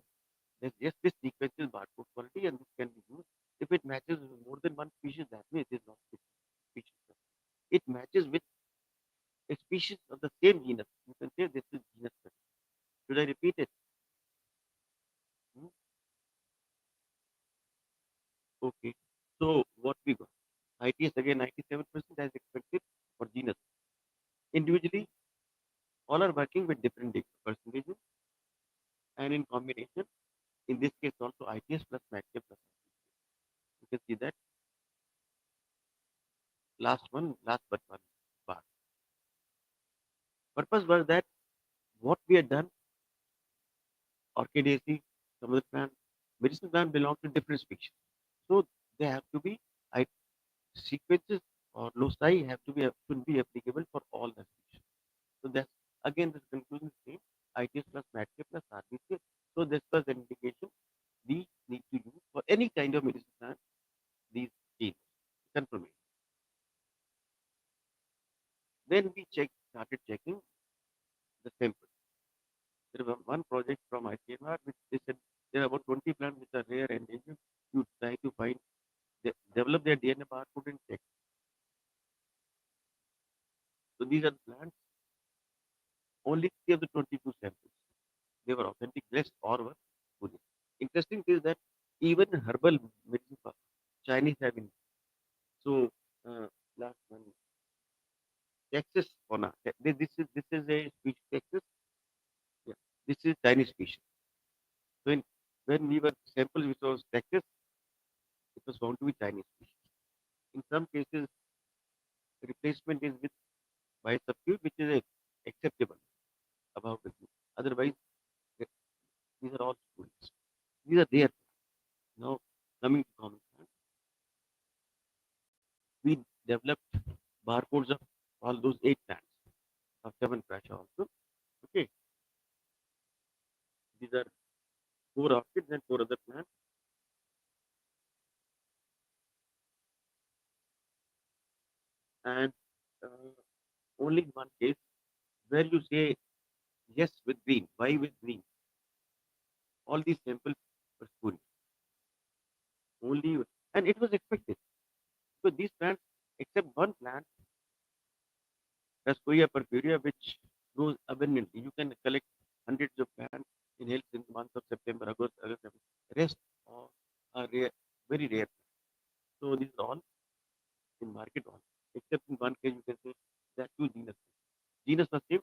There's just this sequence is barcode quality and this can be used. If it matches with more than one species, that means it is not species. It matches with a species of the same genus. You can say this is genus. Should I repeat it? Hmm? Okay. So what we got? ITS again 97% as expected for genus. Individually, all are working with different percentages and in combination. In this case, also ITS plus MACA plus. You can see that last but one bar. Purpose was that what we had done, Orchidaceae, some other plant, medicinal plant belong to different species. So they have to be sequences or loci have to be should be applicable for all the species. So that's again the conclusion is same. ITS plus MATK plus RBC. So this was an indication we need to use for any kind of medicine plant these genes confirmation. Then we started checking the sample. There was one project from ICMR which they said there are about 20 plants which are rare and endangered. You try to find, develop their DNA barcode and check. So these are the plants. Only 3 of the 22 samples. They were authentic, rest or were Buddhist. Interesting is that even herbal medicine, Chinese have in. So last one, Texas fauna. This is a species Texas. Yeah, this is Chinese species. So when we were samples which was Texas, it was found to be Chinese species. In some cases, replacement is with by substitute, which is acceptable about the group. Otherwise, these are all students. These are there. Now coming to common sense, we developed barcodes of all those 8 plants of 7 pressure also. Okay, these are 4 orchids and 4 other plants. And only in one case where you say yes with green. Why with green? All these samples were spurious. Only, and it was expected because these plants, except one plant, Rascoia purpurea, which grows abundantly. You can collect hundreds of plants in hills in the month of September, August. Rest are rare, very rare. So these are all in market all. Except in one case, you can say that two genus. Genus was same,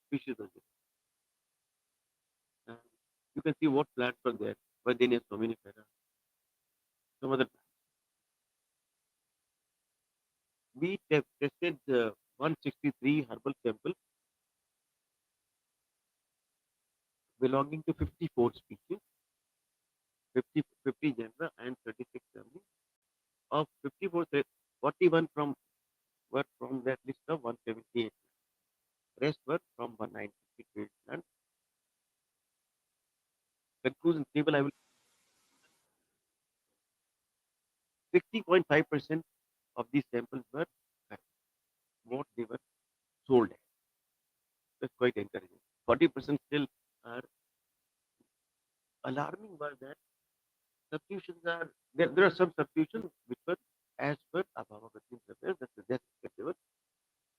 species was same. And you can see what plants were there. Vardenia somnifera, some other plants. We tested 163 herbal samples belonging to 54 species, 50 genera and 36 families. Of 54, 41 were from that list of 178. Rest were from 193 plants. Conclusion table, I will 60.5% of these samples were what they were sold at. That's quite encouraging. 40% still are alarming, was that substitutions are there are some substitutions which were as per above surveys, that's acceptable.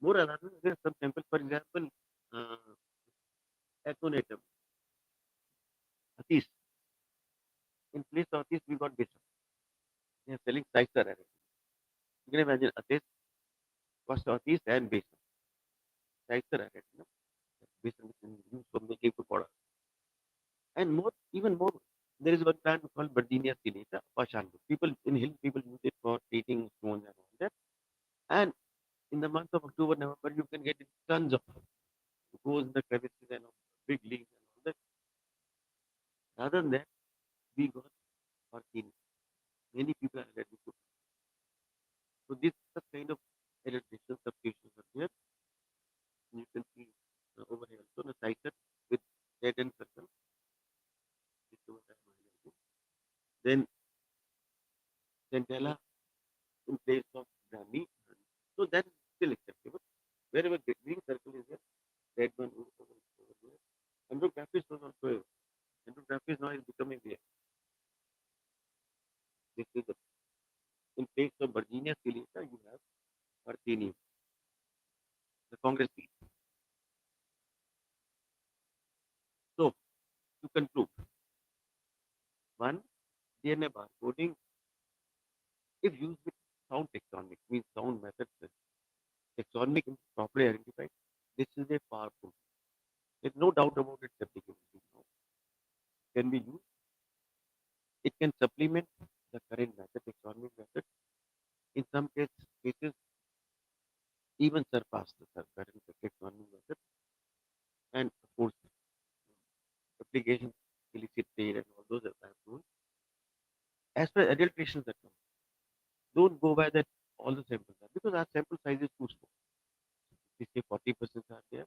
More alarming, there are some samples, for example, Aconitum, Atis. In place of Atis, we got Besom. They are selling Cyster. You can imagine Atis, cost of Atis and Besom. Cyster, Besom is used for making food products. And more, even more, there is one plant called Bardenia ciliata, Pashandu. People in hill, people use it for treating stones and all that. And in the month of October, November, you can get tons of it goes in the crevices and big leaves and all that. Rather than that, we got Orchid. Many people are allergic to it. So this is the kind of illustration substitutions are there. You can see over here also the cycle with red and circle. This is what I'm highlighting. Then Centella in place of Brahmi. So that is still acceptable. Wherever the green circle is there, red one is over there. Andrographis was also there. Andrographis now is becoming there. This is the, in place of Virginia ciliata, you have Parthenium, the Congress seed. So, to conclude, one, DNA barcoding, if used with sound taxonomic, means sound methods, taxonomic and properly identified, this is a powerful. There's no doubt about its applicability now. Can be used. It can supplement the current method, taxonomic method. In some cases, even surpass the current taxonomic method. And of course, application, illicit trade, and all those are rules. As per adulterations that come, don't go by that all the samples are, because our sample size is too small. We say 40% are there.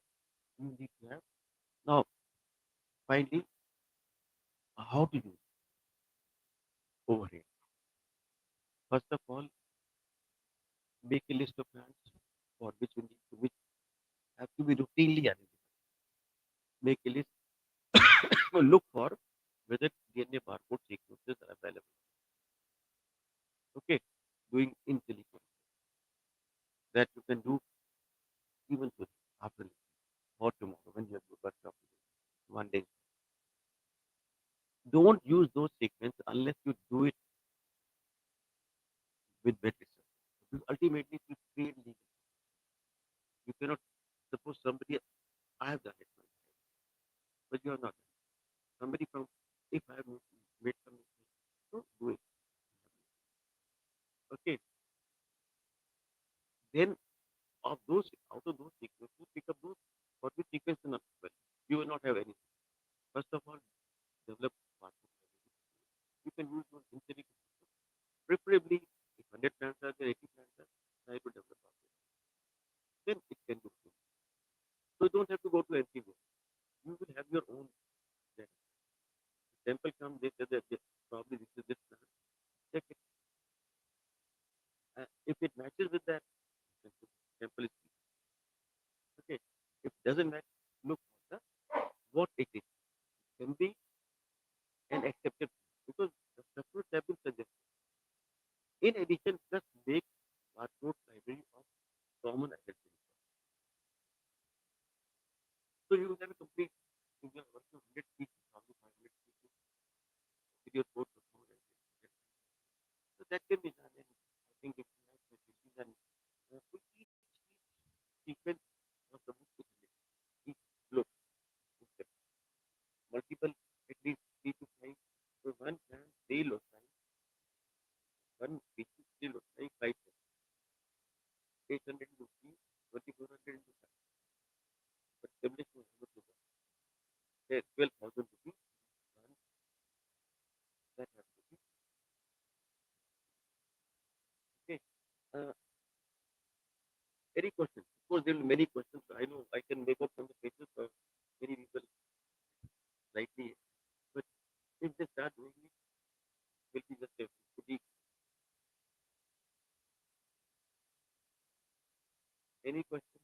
You need to have. Now, finally, how to use over here. First of all, make a list of plants for which we need to, which have to be routinely identified. Make a list. Look for whether DNA barcode sequences are available. Okay, doing in silico. That you can do even today, after or tomorrow when you have your workshop. One day. Don't use those sequences unless you do it with wet research. Because ultimately, it will create legal. You cannot suppose somebody, I have done it, but you are not. Somebody from, if I have made some mistake, so do it. Okay. Then out of those sequences, pick up those for which sequence is not well. You will not have anything. First of all, develop barcode. You can use those in silico. Preferably, if 100 plants are there, 80 plants are, try to develop barcode. Then it can do so. So you don't have to go to NCBO. You will have your own data. The sample comes, they say that probably this is this plant. Check it. If it matches with that, sample is free. Okay. If it doesn't match, look for what it is. It can be an accepted because the substitutes have been suggested. In addition, just make barcode library of common identity. So you will have a complete, if you are working 100 species, 1,500 species, video code for common identity. So that can be done, and I think if you have the species and each sequence of the book is related. Each look is separate. Multiple, at least 3 to 5. So one plant, they look like one species, they look like 5. 800 to 24 Any questions? Of course, there will be many questions. I know I can make up from the faces of many people slightly, but if they start doing it, will be just a pretty. Any questions?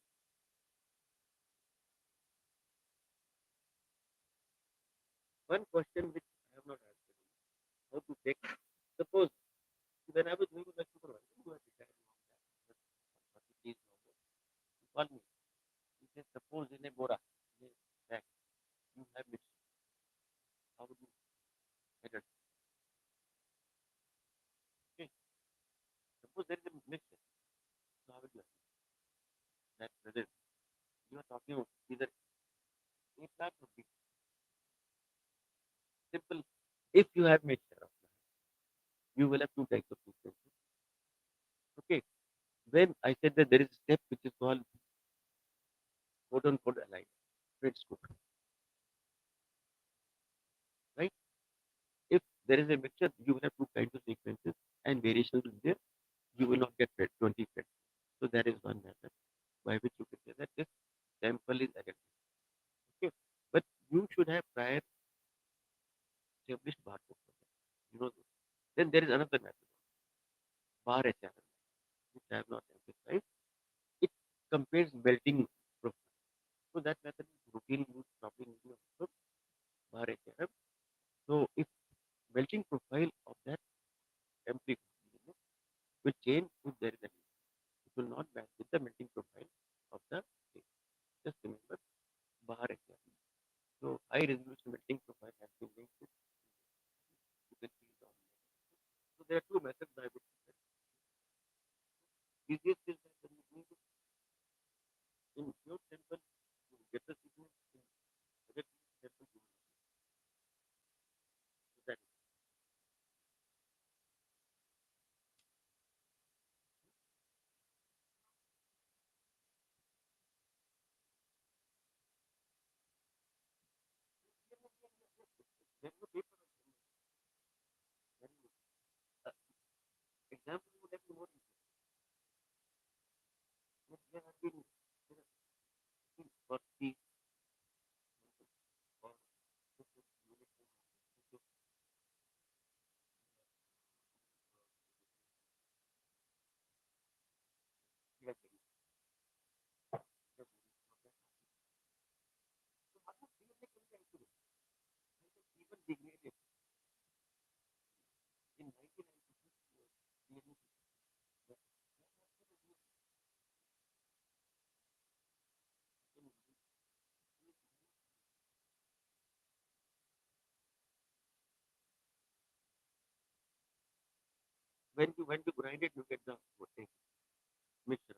One question which I have not answered: how to take. Suppose when I was doing my supervisor, who had retired long back, but 40 days longer, he called me. He said, suppose in a bora, in a bag, you have mixture. How would you handle it? Okay. Suppose there is a mixture. So how would you handle it? That whether you are talking of either A plant or B. Simple. If you have mixture of plant, you will have two types of sequences. Okay. When I said that there is a step which is called quote unquote alignment, Fred's code. Right? If there is a mixture, you will have two kinds of sequences and variation will be there. You will not get 20 Fred. So that is one method by which you can say that this sample is identical. Okay. But you should have prior established barcode for that. You know this. Then there is another method, bar HRM, which I have not emphasized. It compares melting profile. So that method is routinely used probably in the also bar HRM. So if melting profile of that amplifier will change if there is any. It will not match with the melting profile of the thing. Just remember bar HRM. So high resolution melting profile has been linked with you can see it on. So there are two methods by which easiest is that when you do in your sample, you will get the signal in other sample you will not. So that is there is a paper on very good. Example would have been more easy. But there have been there are things for the or this is unit this is like very so how do you make any accurate? Even degraded in 99% when you grind it, you get the mixture.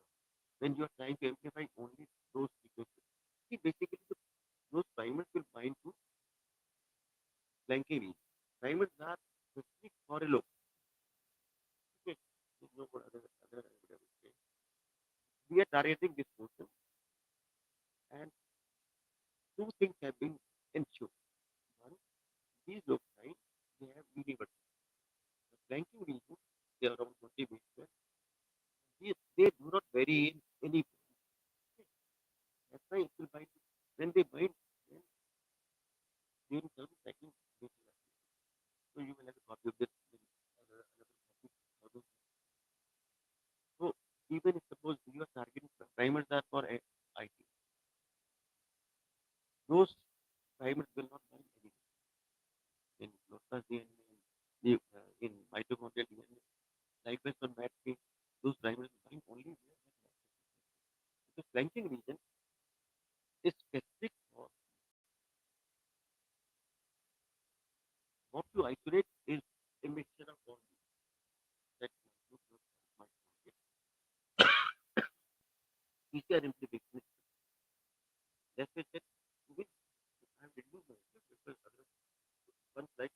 When you are trying to amplify only those frequencies, see basically those primers will bind to flanking region. Primers are specific for a local. Okay, there's no other okay. We are targeting this portion, and two things have been ensured. One, these locali they have universal. The flanking region they are around 20 meters. They do not vary in any. Okay. That's why it will bind. When they bind, then during some cycling, they will activate. So you will have a copy of this. Another copy. So even if suppose you are targeting primers are for IT, those primers will not bind anything. In lotus DNA, in mitochondrial DNA, likewise on battery, those primers will bind only where that the flanking region is specific for what you isolate is a mixture of all these that PCR implication. That's why I said with I have reduced my because other one slide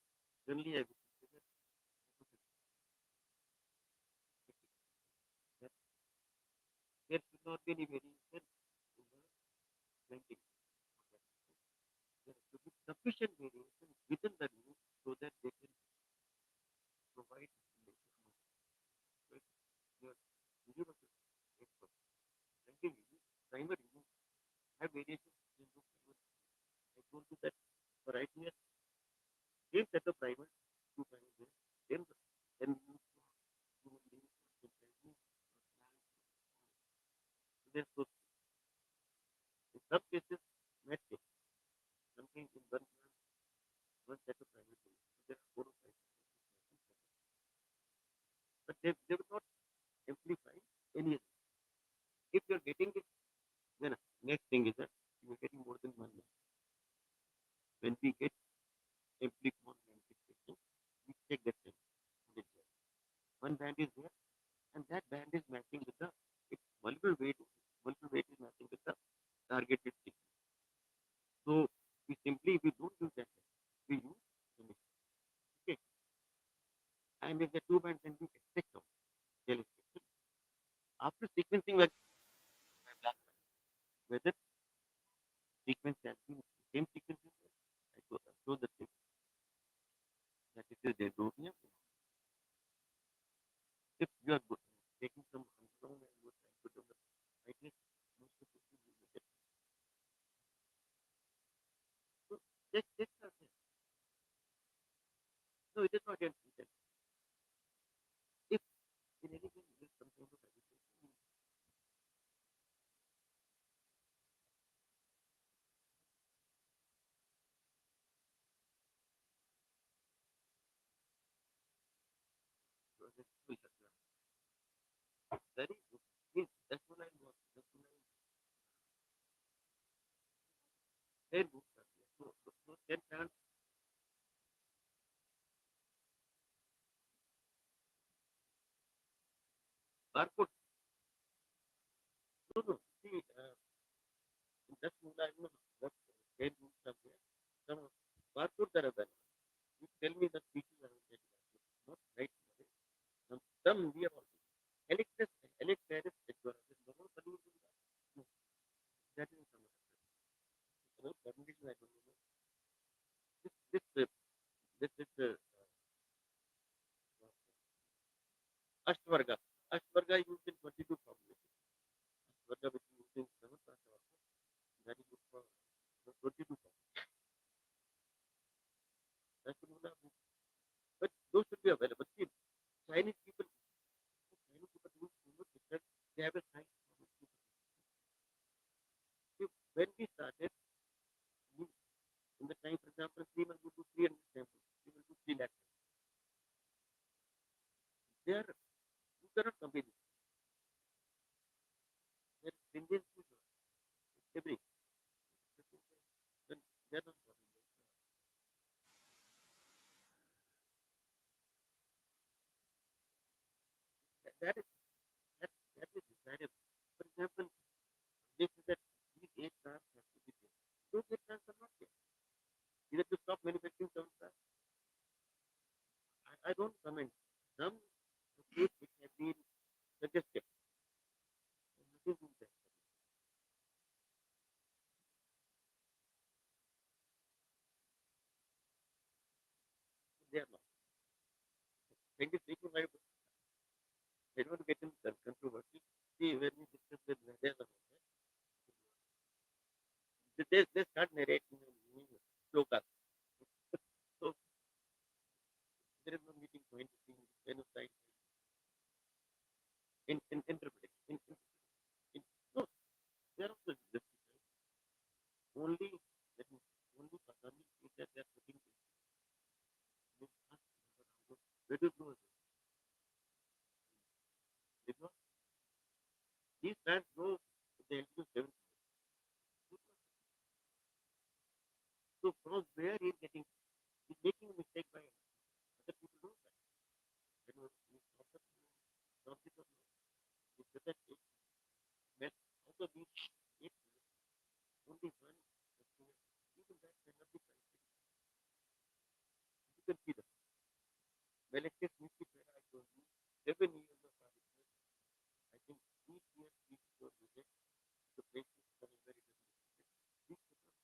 generally I would consider that there should not be any variation in the flanking. There should be sufficient variation within the group so that they can provide information. So your universal network, right? they will not amplify any. If you are getting it, then next thing is that you are getting more than 1 band. When we get amplification amplification, we check that thing. One band is there, and that band is matching with the its multiple weight. Multiple weight is matching with the targeted signal. So we don't use that. We use the mix. Okay. And if the two bands can be expect of after sequencing like whether sequence has been same sequence is there, I show the thing that it is dendrobium. If you are taking some Armstrong and you are trying to develop rightness, most of the people will get. So checks are there. No, it is not yet written. If in anything there is some kind of agitation, very good. That's what I want. That's what I very good. So 10 times barcode. No, no. See, that's what I know what 10 rules are there. Some barcodes are available. You tell me the features are available. Not right away. Some we are also. Electress, electress, no solution. No, that is some other. About permutation, I don't know. This Ashwarga. Ashwarga used in 22 formulations. Ashwarga which is used in 7 parts also. Very good for 22 formulations. But those should be available. See, Chinese people do so much because they have a science. When we started, in the time, for example, 3 months we do 300 samples. We will do 3 lakh. There, you cannot compare it. There is stringency to every. Then they are not following. That is decided. For example, they say that these 8 cars have to be there. Those 8 cars are not there. Either to stop manufacturing 7 cars. I don't comment. Some things which have been suggested. Nothing in that. They are not. Frankly speaking, I don't want to get into controversy. See, when we discuss with Nadia about that, they start narrating slokas. So there is no meeting point between genocide in interpretation. No, they are also justified. Only that is only Patani is that they are putting this. Where do you go? Because these plants grow with the altitude 7. So from where he is getting, he's making a mistake by other people know that. That was not because it's better take well out of these 8 only one even that cannot be corrected. You can see them. Well, it is Nifty Fera, I told you, 7 years of our research. I think each year we should visit the places that are very different. These people,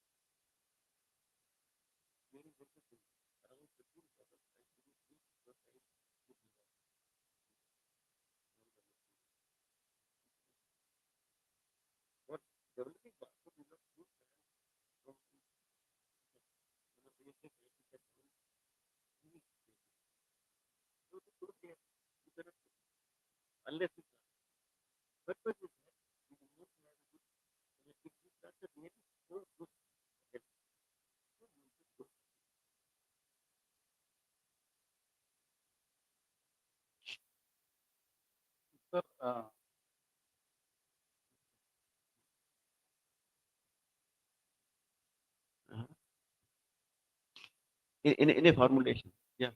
very interesting. Around 15 people, I believe each society would be there. What developing Bharat is not good from basic ethical so the good there, you cannot unless it's purpose is that you do not have a good if you start a really so good health, so you should go. sir, Uh-huh. In a formulation, yeah.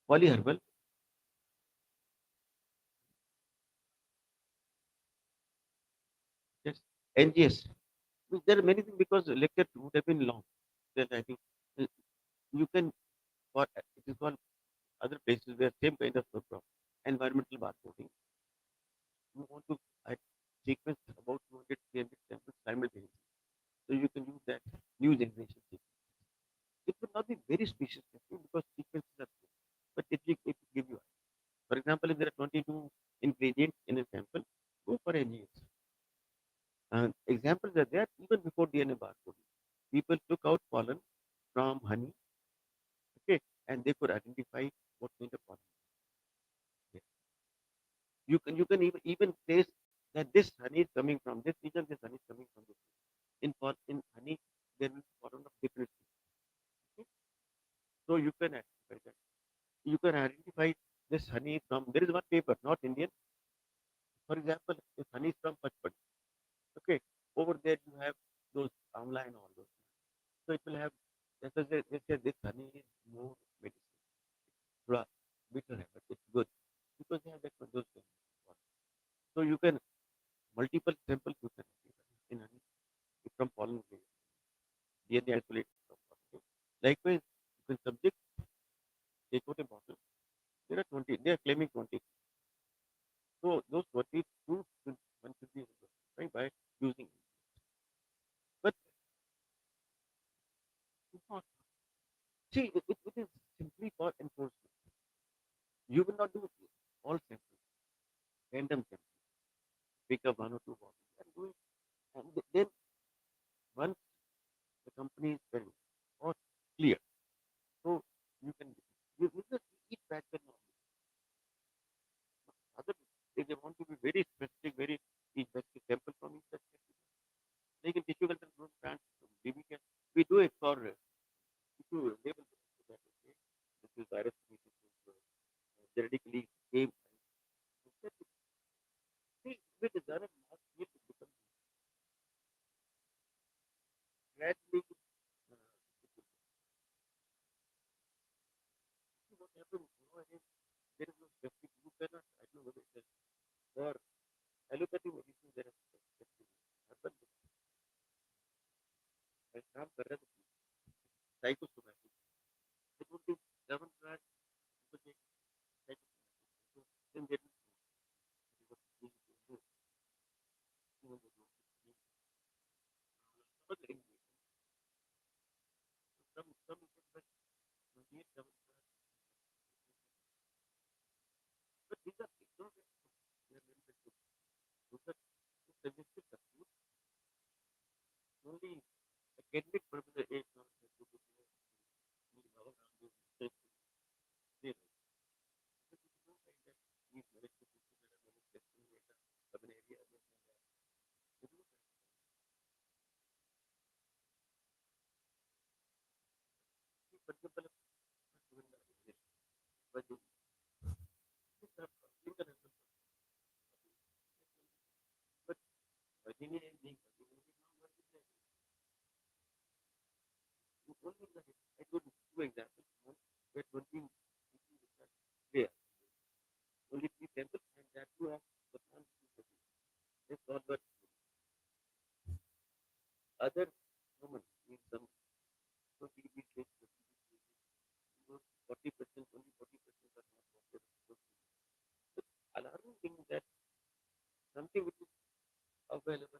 Polyherbal, yes. NGS. There are many things because the lecture would have been long. Then I think uh, you can, for it is called other places where same kind of environmental barcoding. You want to sequence about 200, 300 samples simultaneously. So you can use that new generation sequence. It will not be very specious testing because sequences are small, but it will give you. For example, if there are 22 ingredients in a sample, go for NGS. Examples are there even before DNA barcoding. People took out pollen from honey, okay, and they could identify what kind of pollen. There. You can even place that this honey is coming from this region, this honey is coming from this region. In honey, there will be pollen of different species. Okay? So you can identify that. You can identify this honey from there is one paper, not Indian. For example, if honey is from Pachpadi, okay, over there you have those amla and all those. So it will have they say this honey is more medicine. थोड़ा bitter है, but it's good because they have that those things. So you can multiple samples you can in honey from pollen DNA isolate from pollen. Likewise, you can subject take out a bottle. There are 20. They are claiming 20. So those 22 one should be identified by using. But it's not. See, it is simply for enforcement. You will not do all samples, random samples. Pick up one or two bottles and do it. And then once the company is very or clear, so you can you just each batch can not. Other if they want to be very specific, very each batch is sample from each batch. Like in tissue culture growth plants, we can we do it for tissue label that okay, this is virus, this is genetically game. See, with the done mass yield it becomes gradually what happens nowadays there is no specific you cannot I don't know whether it is for allopathy medicine there is specific herbal मैं काम कर रहा था psychosomatic it would be 7 because psychosomatic then there is some but these are ignorant they are manufactured those are suggested substitute only academic purpose is not I told you two examples. One where 20 there. Only 3 samples and that too have the plant this all but other human means some 20 degrees 40%, only 40% are not popular. The alarming thing is that something which is available